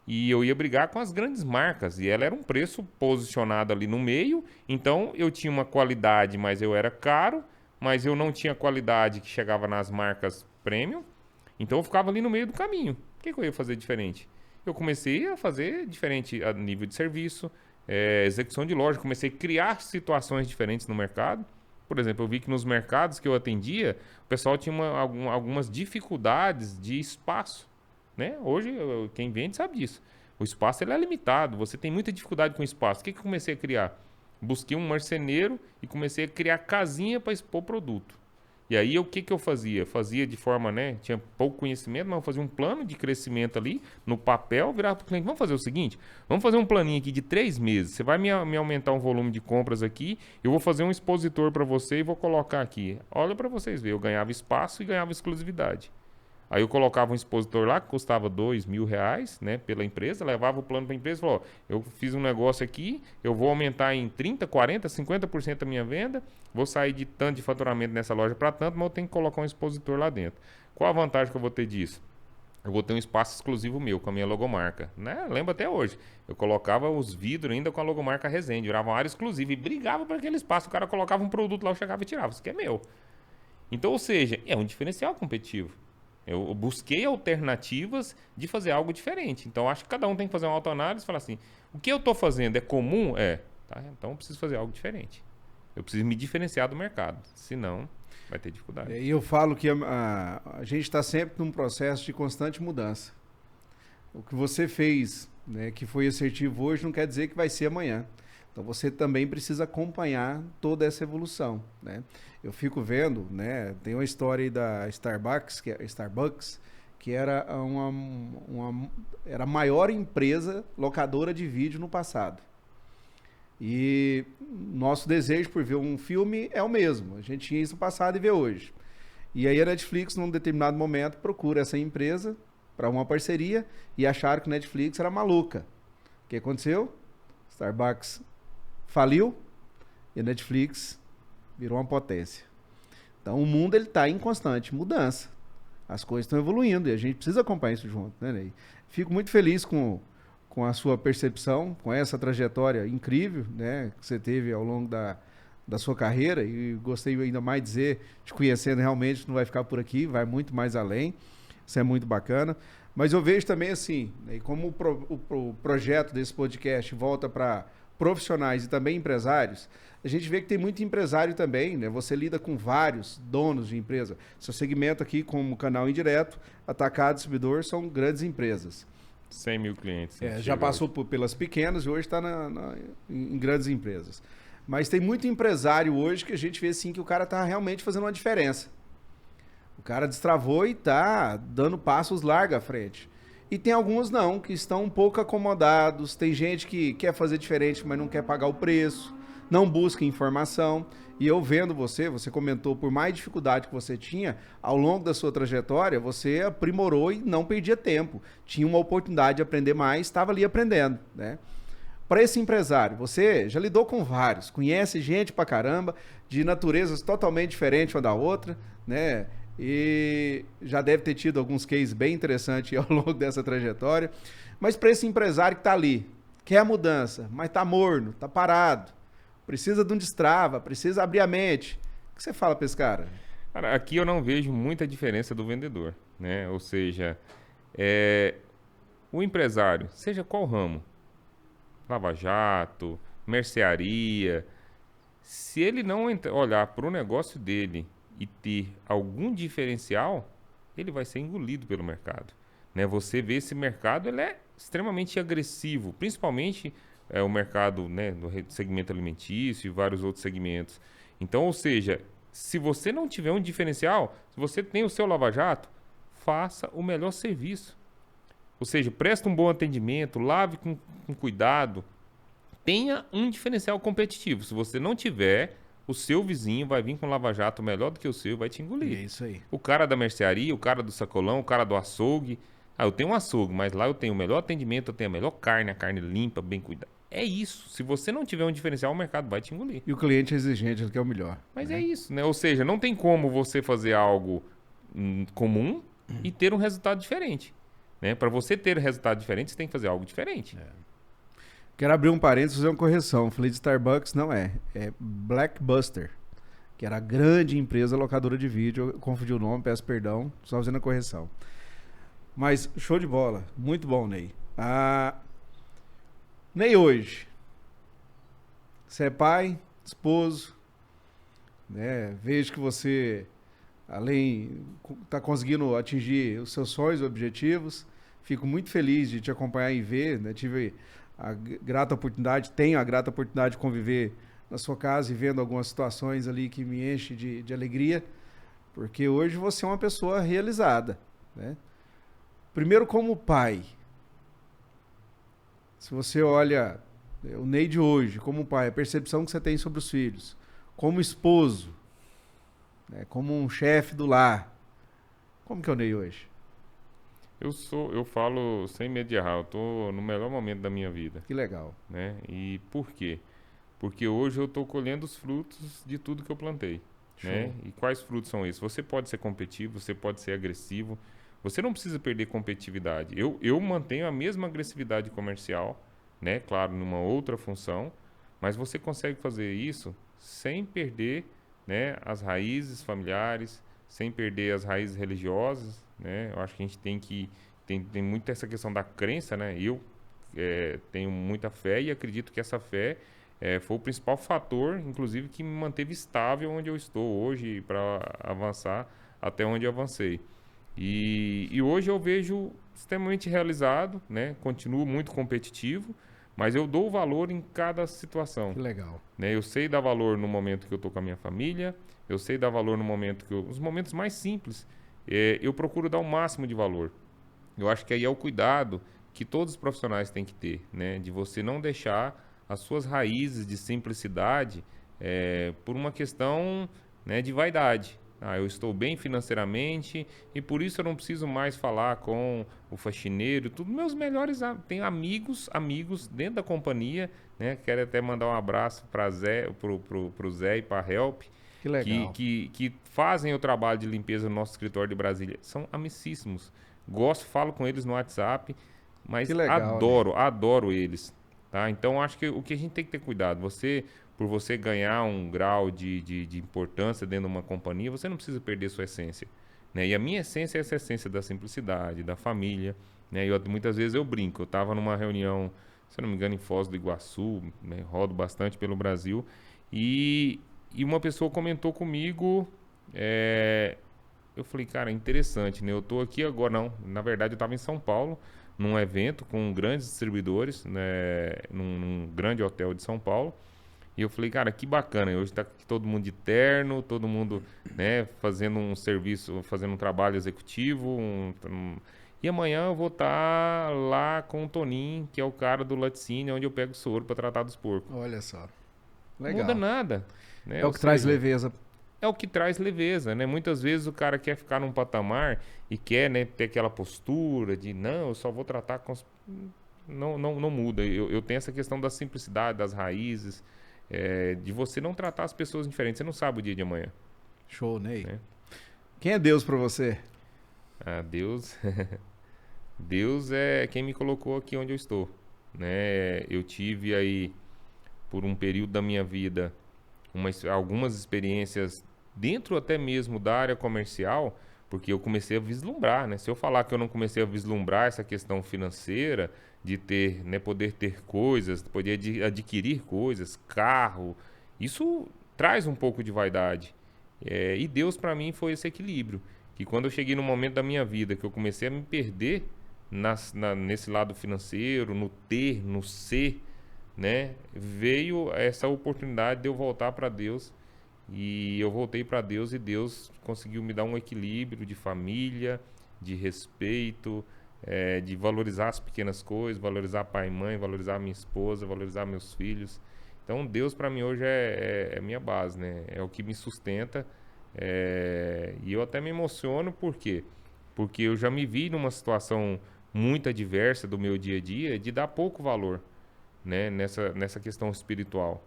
E eu ia brigar com as grandes marcas. E ela era um preço posicionado ali no meio. Então, eu tinha uma qualidade, mas eu era caro. Mas eu não tinha qualidade que chegava nas marcas premium. Então, eu ficava ali no meio do caminho. O que eu ia fazer diferente? Eu comecei a fazer diferente a nível de serviço, execução de loja. Comecei a criar situações diferentes no mercado. Por exemplo, eu vi que nos mercados que eu atendia, o pessoal tinha algumas dificuldades de espaço. Né? Hoje, quem vende sabe disso. O espaço ele é limitado, você tem muita dificuldade com o espaço. O que eu comecei a criar? Busquei um marceneiro e comecei a criar casinha para expor produto. E aí, o que eu fazia? Fazia de forma, né? Tinha pouco conhecimento, mas eu fazia um plano de crescimento ali, no papel, virava para o cliente. Vamos fazer o seguinte? Vamos fazer um planinho aqui de 3 meses. Você vai me aumentar um volume de compras aqui, eu vou fazer um expositor para você e vou colocar aqui. Olha para vocês verem, eu ganhava espaço e ganhava exclusividade. Aí eu colocava um expositor lá que custava R$2.000, né, pela empresa, levava o plano para a empresa e falou, ó, eu fiz um negócio aqui, eu vou aumentar em 30%, 40%, 50% a minha venda, vou sair de tanto de faturamento nessa loja para tanto, mas eu tenho que colocar um expositor lá dentro. Qual a vantagem que eu vou ter disso? Eu vou ter um espaço exclusivo meu, com a minha logomarca. Né? Lembro até hoje. Eu colocava os vidros ainda com a logomarca Resende, virava uma área exclusiva e brigava por aquele espaço. O cara colocava um produto lá, eu chegava e tirava, isso aqui é meu. Então, ou seja, é um diferencial competitivo. Eu busquei alternativas de fazer algo diferente. Então, acho que cada um tem que fazer uma autoanálise e falar assim, o que eu estou fazendo é comum? Tá? Então, eu preciso fazer algo diferente. Eu preciso me diferenciar do mercado. Senão, vai ter dificuldade. E eu falo que a gente está sempre num processo de constante mudança. O que você fez, né, que foi assertivo hoje, não quer dizer que vai ser amanhã. Então, você também precisa acompanhar toda essa evolução, né? Eu fico vendo, né? Tem uma história aí da Starbucks, que era era a maior empresa locadora de vídeo no passado. E nosso desejo por ver um filme é o mesmo. A gente tinha isso no passado e vê hoje. E aí a Netflix, num determinado momento, procura essa empresa para uma parceria e acharam que a Netflix era maluca. O que aconteceu? Starbucks faliu e a Netflix virou uma potência. Então o mundo está em constante mudança. As coisas estão evoluindo e a gente precisa acompanhar isso junto, né, Ney? Fico muito feliz com a sua percepção, com essa trajetória incrível, né, que você teve ao longo da sua carreira, e gostei ainda mais de dizer, te conhecendo realmente, não vai ficar por aqui, vai muito mais além. Isso é muito bacana. Mas eu vejo também assim, né, e como o projeto desse podcast volta para profissionais e também empresários, a gente vê que tem muito empresário também, né? Você lida com vários donos de empresa. Seu segmento aqui, como canal indireto, atacado, distribuidor, são grandes empresas. 100 mil clientes. Já passou pelas pequenas e hoje está em grandes empresas. Mas tem muito empresário hoje que a gente vê assim que o cara está realmente fazendo uma diferença. O cara destravou e está dando passos largos à frente. E tem alguns não, que estão um pouco acomodados. Tem gente que quer fazer diferente, mas não quer pagar o preço, não busca informação. E eu vendo você comentou, por mais dificuldade que você tinha, ao longo da sua trajetória, você aprimorou e não perdia tempo. Tinha uma oportunidade de aprender mais, estava ali aprendendo, né? Para esse empresário, você já lidou com vários, conhece gente pra caramba, de naturezas totalmente diferentes uma da outra, né? E já deve ter tido alguns cases bem interessantes ao longo dessa trajetória. Mas para esse empresário que está ali, quer a mudança, mas está morno, está parado, precisa de um destrava, precisa abrir a mente, o que você fala para esse cara? Cara, aqui eu não vejo muita diferença do vendedor, né? Ou seja, o empresário, seja qual ramo, Lava Jato, mercearia, se ele não olhar para o negócio dele e ter algum diferencial, ele vai ser engolido pelo mercado, né? Você vê esse mercado, ele é extremamente agressivo, principalmente o mercado, né, do segmento alimentício e vários outros segmentos. Então, ou seja, se você não tiver um diferencial, se você tem o seu Lava Jato, faça o melhor serviço. Ou seja, presta um bom atendimento, lave com cuidado, tenha um diferencial competitivo. Se você não tiver, o seu vizinho vai vir com um Lava Jato melhor do que o seu e vai te engolir. É isso aí. O cara da mercearia, o cara do sacolão, o cara do açougue. Ah, eu tenho um açougue, mas lá eu tenho o melhor atendimento, eu tenho a melhor carne, a carne limpa, bem cuidada. É isso. Se você não tiver um diferencial, o mercado vai te engolir. E o cliente é exigente, ele quer o melhor. Mas é isso, né? Ou seja, não tem como você fazer algo comum e ter um resultado diferente, né? Para você ter um resultado diferente, você tem que fazer algo diferente. Quero abrir um parênteses e fazer uma correção. Falei de Starbucks, não é. É Blockbuster, que era a grande empresa locadora de vídeo. Eu confundi o nome, peço perdão, só fazendo a correção. Mas show de bola. Muito bom, Ney. Ney, hoje, você é pai, esposo, né? Vejo que você, além, está conseguindo atingir os seus sonhos e objetivos. Fico muito feliz de te acompanhar e ver, né? Tenho a grata oportunidade de conviver na sua casa e vendo algumas situações ali que me enchem de alegria, porque hoje você é uma pessoa realizada, né? Primeiro, como pai, se você olha o Ney de hoje como pai, a percepção que você tem sobre os filhos, como esposo, né, como um chefe do lar, como que é o Ney hoje? Eu falo sem medo de errar, eu tô no melhor momento da minha vida, Que legal. né? E por quê? Porque hoje eu tô colhendo os frutos de tudo que eu plantei, né? E quais frutos são esses? Você pode ser competitivo, você pode ser agressivo, você não precisa perder competitividade. Eu mantenho a mesma agressividade comercial, né? Claro, numa outra função, mas você consegue fazer isso sem perder, né, as raízes familiares, sem perder as raízes religiosas, né? Eu acho que a gente tem muito essa questão da crença, né? Eu tenho muita fé e acredito que essa fé foi o principal fator, inclusive, que me manteve estável onde eu estou hoje para avançar até onde eu avancei. E hoje eu vejo extremamente realizado, né? Continuo muito competitivo, mas eu dou valor em cada situação. Que legal. Né? Eu sei dar valor no momento que eu estou com a minha família, eu sei dar valor no momento os momentos mais simples, eu procuro dar o máximo de valor. Eu acho que aí é o cuidado que todos os profissionais têm que ter, né? De você não deixar as suas raízes de simplicidade por uma questão, né, de vaidade. Eu estou bem financeiramente e por isso eu não preciso mais falar com o faxineiro. Tudo meus melhores tenho amigos dentro da companhia, né? Quero até mandar um abraço para pro Zé e para a Help, Que legal. que fazem o trabalho de limpeza no nosso escritório de Brasília. São amicíssimos. Gosto, falo com eles no WhatsApp, mas Que legal, adoro eles. Tá? Então acho que o que a gente tem que ter cuidado, por você ganhar um grau de importância dentro de uma companhia, você não precisa perder sua essência. né? E a minha essência é essa essência da simplicidade, da família, né? E muitas vezes eu brinco. Eu estava numa reunião, se eu não me engano, em Foz do Iguaçu, né? Rodo bastante pelo Brasil, e uma pessoa comentou comigo, eu falei, cara, interessante, né? Eu tô aqui agora, não, na verdade eu estava em São Paulo, num evento com grandes distribuidores, né? Num grande hotel de São Paulo, e eu falei, cara, que bacana, hoje tá aqui todo mundo de terno, todo mundo, né, fazendo um serviço, fazendo um trabalho executivo, e amanhã eu vou estar lá com o Toninho, que é o cara do laticínio, onde eu pego soro para tratar dos porcos. Olha só. Não muda Legal. nada. Né? É o Ou que traz seja, leveza. é o que traz leveza, né? Muitas vezes o cara quer ficar num patamar e quer, né, ter aquela postura de não, eu só vou tratar com não muda. Eu tenho essa questão da simplicidade, das raízes, de você não tratar as pessoas diferentes. Você não sabe o dia de amanhã. Show, Ney. Né? Quem é Deus pra você? Ah, Deus, Deus é quem me colocou aqui onde eu estou, né? Eu tive aí por um período da minha vida algumas experiências dentro até mesmo da área comercial, porque eu comecei a vislumbrar, né? Se eu falar que eu não comecei a vislumbrar essa questão financeira de ter, né, poder ter coisas, poder adquirir coisas, carro, isso traz um pouco de vaidade. E Deus para mim foi esse equilíbrio, que quando eu cheguei no momento da minha vida que eu comecei a me perder nesse lado financeiro, no ter, no ser, né, veio essa oportunidade de eu voltar para Deus, e eu voltei para Deus e Deus conseguiu me dar um equilíbrio de família, de respeito, de valorizar as pequenas coisas, valorizar pai e mãe, valorizar minha esposa, valorizar meus filhos. Então Deus para mim hoje é minha base, né? É o que me sustenta, e eu até me emociono, por quê? Porque eu já me vi numa situação muito adversa do meu dia a dia de dar pouco valor, né, nessa questão espiritual.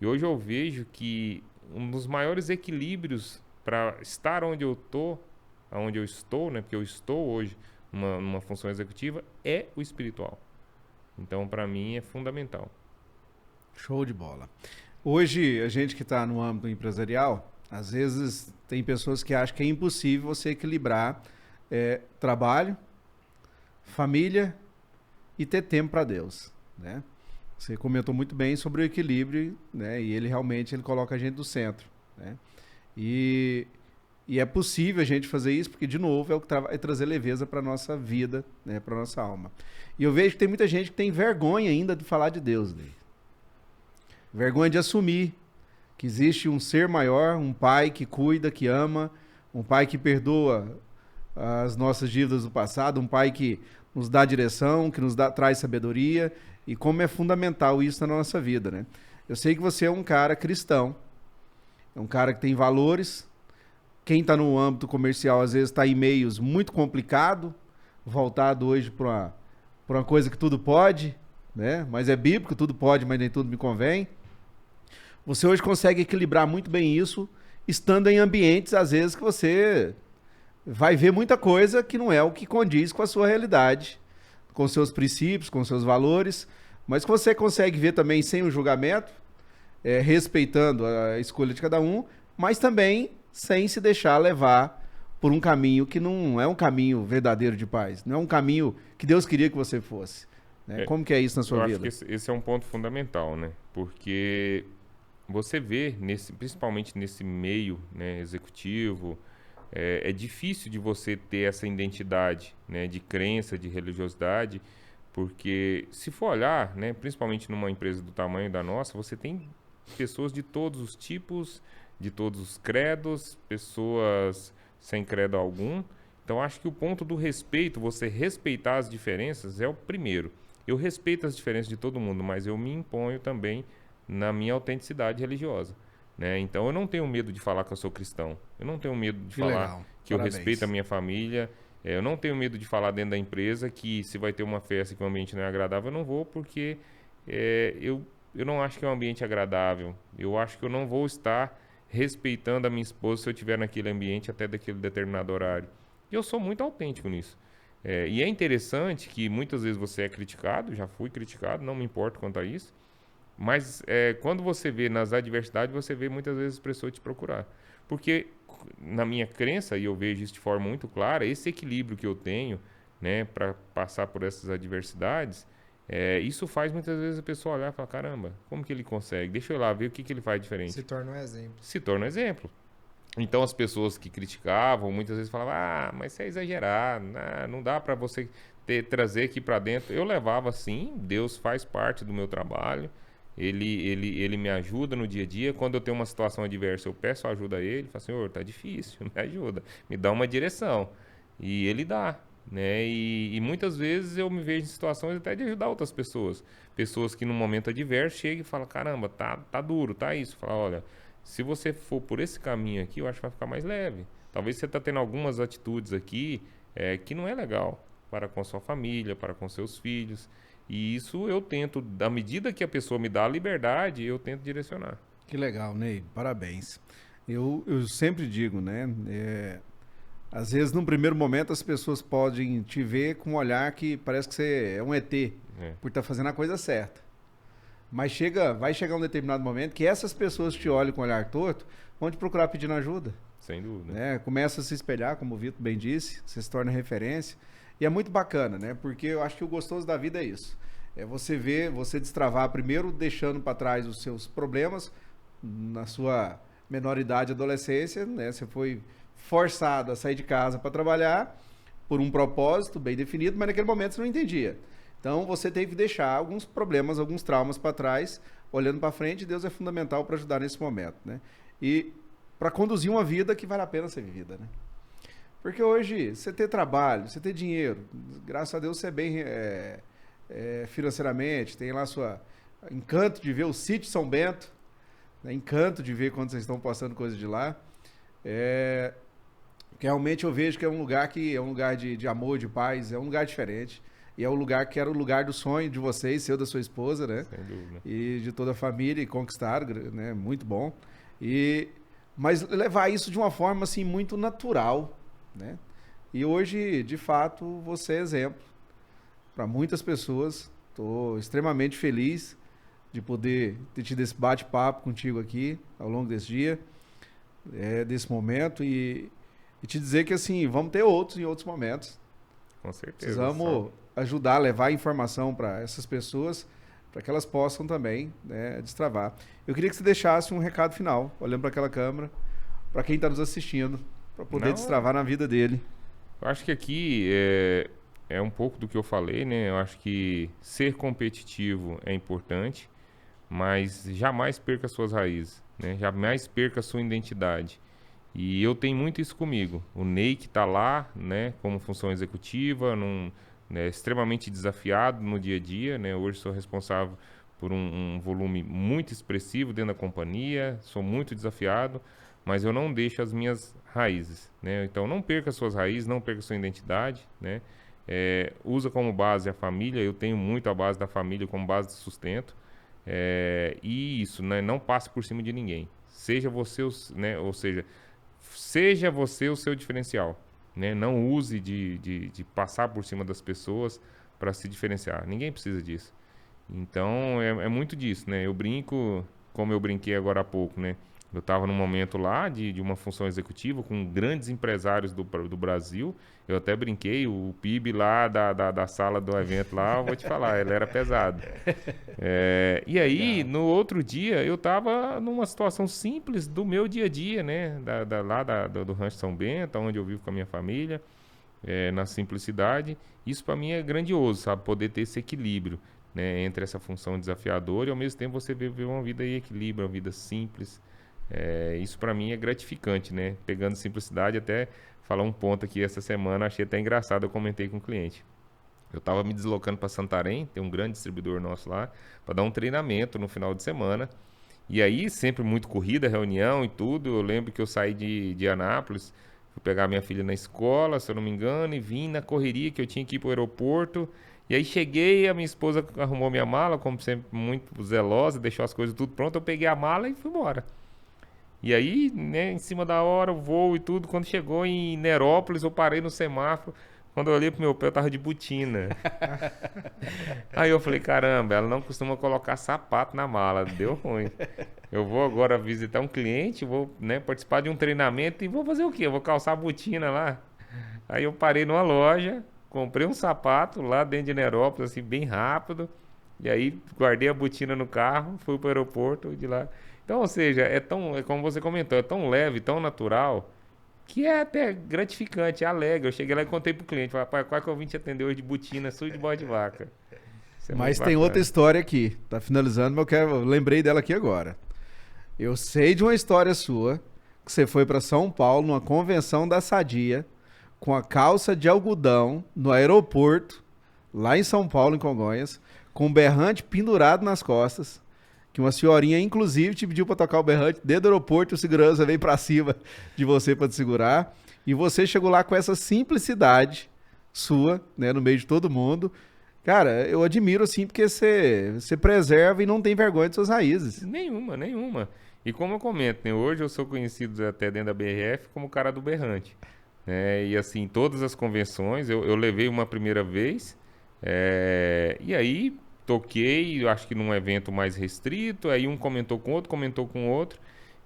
E hoje eu vejo que um dos maiores equilíbrios para estar onde eu estou, né, porque eu estou hoje numa função executiva, é o espiritual. Então, para mim, é fundamental. Show de bola. Hoje, a gente que está no âmbito empresarial, às vezes tem pessoas que acham que é impossível você equilibrar trabalho, família e ter tempo para Deus, né? Você comentou muito bem sobre o equilíbrio, né? E ele realmente coloca a gente no centro, né? E é possível a gente fazer isso porque, de novo, é o que vai trazer leveza para a nossa vida, né? Para a nossa alma. E eu vejo que tem muita gente que tem vergonha ainda de falar de Deus, né? Vergonha de assumir que existe um ser maior, um pai que cuida, que ama, um pai que perdoa as nossas dívidas do passado, um pai que nos dá direção, que traz sabedoria, e como é fundamental isso na nossa vida, né? Eu sei que você é um cara cristão, é um cara que tem valores. Quem está no âmbito comercial às vezes está em meios muito complicado, voltado hoje para uma coisa que tudo pode, né? Mas é bíblico, tudo pode, mas nem tudo me convém. Você hoje consegue equilibrar muito bem isso, estando em ambientes às vezes que você vai ver muita coisa que não é o que condiz com a sua realidade, com seus princípios, com seus valores, mas que você consegue ver também sem o julgamento, respeitando a escolha de cada um, mas também sem se deixar levar por um caminho que não é um caminho verdadeiro de paz, não é um caminho que Deus queria que você fosse, né? Como que é isso na sua vida? Eu acho que esse é um ponto fundamental, né? Porque você vê, principalmente nesse meio, né, executivo, é difícil de você ter essa identidade, né, de crença, de religiosidade, porque se for olhar, né, principalmente numa empresa do tamanho da nossa, você tem pessoas de todos os tipos, de todos os credos, pessoas sem credo algum. Então acho que o ponto do respeito, você respeitar as diferenças, é o primeiro. Eu respeito as diferenças de todo mundo, mas eu me imponho também na minha autenticidade religiosa, né? Então eu não tenho medo de falar que eu sou cristão, eu não tenho medo de falar que eu respeito a minha família, eu não tenho medo de falar dentro da empresa que se vai ter uma festa que o ambiente não é agradável, eu não vou, porque eu não acho que é um ambiente agradável, eu acho que eu não vou estar respeitando a minha esposa se eu estiver naquele ambiente até daquele determinado horário. E eu sou muito autêntico nisso. E é interessante que muitas vezes você é criticado, já fui criticado, não me importo quanto a isso, mas quando você vê nas adversidades, você vê muitas vezes as pessoas te procurar. Porque na minha crença, e eu vejo isso de forma muito clara, esse equilíbrio que eu tenho, né, para passar por essas adversidades, isso faz muitas vezes a pessoa olhar e falar, caramba, como que ele consegue? Deixa eu ir lá ver o que ele faz diferente. Se torna um exemplo. Se torna um exemplo. Então as pessoas que criticavam, muitas vezes falavam, mas isso é exagerar, não dá para você trazer aqui para dentro. Eu levava assim, Deus faz parte do meu trabalho, ele me ajuda no dia a dia. Quando eu tenho uma situação adversa, eu peço ajuda a ele, falo, Senhor, tá difícil, me ajuda, me dá uma direção. E ele dá, né? E muitas vezes eu me vejo em situações até de ajudar outras pessoas. Pessoas que num momento adverso chegam e falam, caramba, tá duro, tá isso. Fala, olha, se você for por esse caminho aqui, eu acho que vai ficar mais leve. Talvez você está tendo algumas atitudes aqui que não é legal para com a sua família, para com seus filhos. E isso eu tento, à medida que a pessoa me dá a liberdade, eu tento direcionar. Que legal, Ney. Parabéns. Eu sempre digo, né? Às vezes, num primeiro momento, as pessoas podem te ver com um olhar que parece que você é um ET, por estar fazendo a coisa certa. Mas vai chegar um determinado momento que essas pessoas que te olham com um olhar torto vão te procurar pedindo ajuda. Sem dúvida. Né? Começa a se espelhar, como o Vitor bem disse, você se torna referência. E é muito bacana, né? Porque eu acho que o gostoso da vida é isso. É você ver, você destravar primeiro, deixando para trás os seus problemas. Na sua menoridade e adolescência, né? Você foi forçado a sair de casa para trabalhar por um propósito bem definido, mas naquele momento você não entendia. Então você teve que deixar alguns problemas, alguns traumas para trás, olhando para frente, e Deus é fundamental para ajudar nesse momento, né? E para conduzir uma vida que vale a pena ser vivida, né? Porque hoje, você ter trabalho, você ter dinheiro, graças a Deus você é bem financeiramente, tem lá encanto de ver o sítio São Bento, né? Encanto de ver quando vocês estão postando coisas de lá. Porque realmente eu vejo que é um lugar de amor, de paz, é um lugar diferente. E é o lugar que era o lugar do sonho de vocês, seu, da sua esposa, né? Sem dúvida. E de toda a família, e conquistaram, né? Muito bom. Mas levar isso de uma forma, assim, muito natural, né? E hoje, de fato, você é exemplo para muitas pessoas. Estou extremamente feliz de poder ter tido esse bate-papo contigo aqui ao longo desse dia, desse momento, e te dizer que, assim, vamos ter outros em outros momentos. Com certeza. Precisamos ajudar, levar informação para essas pessoas, para que elas possam também, né, destravar. Eu queria que você deixasse um recado final, olhando para aquela câmera, para quem está nos assistindo, para poder destravar na vida dele. Eu acho que aqui é um pouco do que eu falei, né? Eu acho que ser competitivo é importante, mas jamais perca suas raízes, né? Jamais perca a sua identidade. E eu tenho muito isso comigo. O Ney que está lá, né, como função executiva, extremamente desafiado no dia a dia, né? Hoje sou responsável por um volume muito expressivo dentro da companhia, sou muito desafiado, mas eu não deixo as minhas raízes, né? Então não perca suas raízes, não perca sua identidade, né? Usa como base a família, eu tenho muito a base da família como base de sustento, e isso, né? Não passe por cima de ninguém. Seja você, né? Ou seja, seja você o seu diferencial, né? Não use de passar por cima das pessoas para se diferenciar. Ninguém precisa disso. Então, é muito disso, né? Eu brinco, como eu brinquei agora há pouco, né? Eu estava num momento lá de uma função executiva com grandes empresários do Brasil. Eu até brinquei, o PIB lá da sala do evento lá, eu vou te falar, ele era pesado. E aí, no outro dia, eu estava numa situação simples do meu dia a dia, né? Do Rancho São Bento, onde eu vivo com a minha família, na simplicidade. Isso para mim é grandioso, sabe? Poder ter esse equilíbrio, né? Entre essa função desafiadora e ao mesmo tempo você viver uma vida em equilíbrio, uma vida simples. Isso para mim é gratificante, né? Pegando simplicidade, até falar um ponto aqui essa semana, achei até engraçado, eu comentei com o cliente. Eu estava me deslocando para Santarém, tem um grande distribuidor nosso lá, para dar um treinamento no final de semana. E aí, sempre muito corrida, reunião e tudo. Eu lembro que eu saí de Anápolis, fui pegar minha filha na escola, se eu não me engano, e vim na correria que eu tinha que ir para o aeroporto. E aí cheguei, a minha esposa arrumou minha mala, como sempre, muito zelosa, deixou as coisas tudo pronto. Eu peguei a mala e fui embora. E aí, né, em cima da hora, o voo e tudo, quando chegou em Nerópolis, eu parei no semáforo, Quando eu olhei pro meu pé, eu tava de botina. Aí eu falei, caramba, ela não costuma colocar sapato na mala, deu ruim. Eu vou agora visitar um cliente, vou, né, participar de um treinamento e vou fazer o quê? Eu vou calçar a botina lá. Aí eu parei numa loja, comprei um sapato lá dentro de Nerópolis, assim, bem rápido. E aí guardei a botina no carro, fui pro aeroporto de lá. Então, ou seja, é como você comentou, é tão leve, tão natural, que é até gratificante, é alegre. Eu cheguei lá e contei pro cliente, falei, rapaz, qual que eu vim te atender hoje de botina, sujo de bode de vaca. Isso é Mas muito tem bacana. outra história aqui. Tá finalizando, mas eu lembrei dela aqui agora. Eu sei de uma história sua que você foi para São Paulo numa convenção da Sadia com a calça de algodão no aeroporto, lá em São Paulo, em Congonhas, com um berrante pendurado nas costas, que uma senhorinha, inclusive, te pediu para tocar o berrante dentro do aeroporto, o segurança veio para cima de você para te segurar, e você chegou lá com essa simplicidade sua, né, no meio de todo mundo. Cara, eu admiro, assim, porque você preserva e não tem vergonha de suas raízes. Nenhuma, nenhuma. E como eu comento, né, hoje eu sou conhecido até dentro da BRF como o cara do berrante. E assim, todas as convenções, eu levei uma primeira vez, e aí toquei, acho que num evento mais restrito, aí um comentou com outro,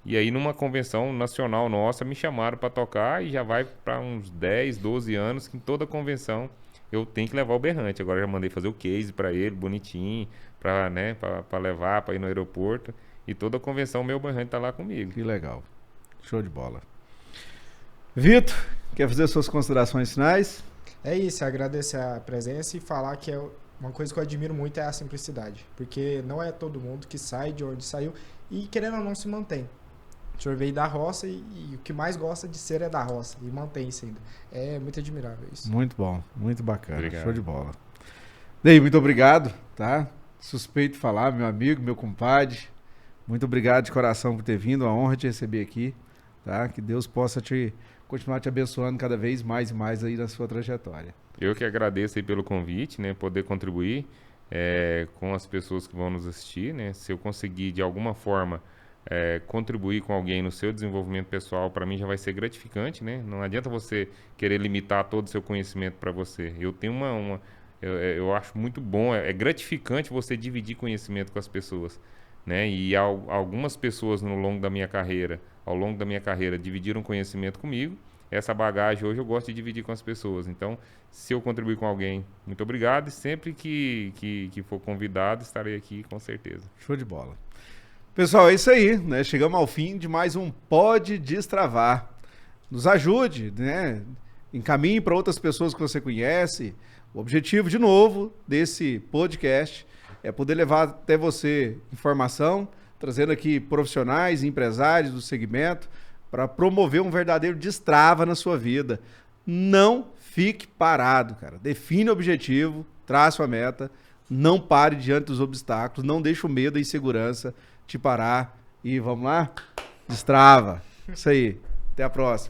e aí numa convenção nacional nossa me chamaram para tocar e já vai para uns 10, 12 anos que em toda convenção eu tenho que levar o berrante. Agora já mandei fazer o case para ele, bonitinho, para, né, para levar, para ir no aeroporto, e toda convenção meu berrante tá lá comigo. Que legal. Show de bola. Vitor, quer fazer suas considerações finais? É isso, agradecer a presença e falar que uma coisa que eu admiro muito é a simplicidade, porque não é todo mundo que sai de onde saiu e, querendo ou não, se mantém. O senhor veio da roça e o que mais gosta de ser é da roça e mantém isso ainda. É muito admirável isso. Muito bom, muito bacana. Obrigado. Show de bola. Ney, muito obrigado, tá? Suspeito de falar, meu amigo, meu compadre. Muito obrigado de coração por ter vindo, uma honra te receber aqui, tá? Que Deus possa continuar te abençoando cada vez mais e mais aí na sua trajetória. Eu que agradeço aí pelo convite, né? Poder contribuir com as pessoas que vão nos assistir, né? Se eu conseguir de alguma forma contribuir com alguém no seu desenvolvimento pessoal, para mim já vai ser gratificante, né? Não adianta você querer limitar todo o seu conhecimento para você. Eu tenho eu acho muito bom, é gratificante você dividir conhecimento com as pessoas, né? E algumas pessoas ao longo da minha carreira dividiram conhecimento comigo. Essa bagagem hoje eu gosto de dividir com as pessoas. Então, se eu contribuir com alguém, muito obrigado. E sempre que for convidado, estarei aqui com certeza. Show de bola. Pessoal, é isso aí, né? Chegamos ao fim de mais um Pode Destravar. Nos ajude, né? Encaminhe para outras pessoas que você conhece. O objetivo, de novo, desse podcast é poder levar até você informação, trazendo aqui profissionais e empresários do segmento para promover um verdadeiro destrava na sua vida. Não fique parado, cara. Define o objetivo, traça a meta, não pare diante dos obstáculos, não deixe o medo e a insegurança te parar e vamos lá? Destrava. Isso aí. Até a próxima.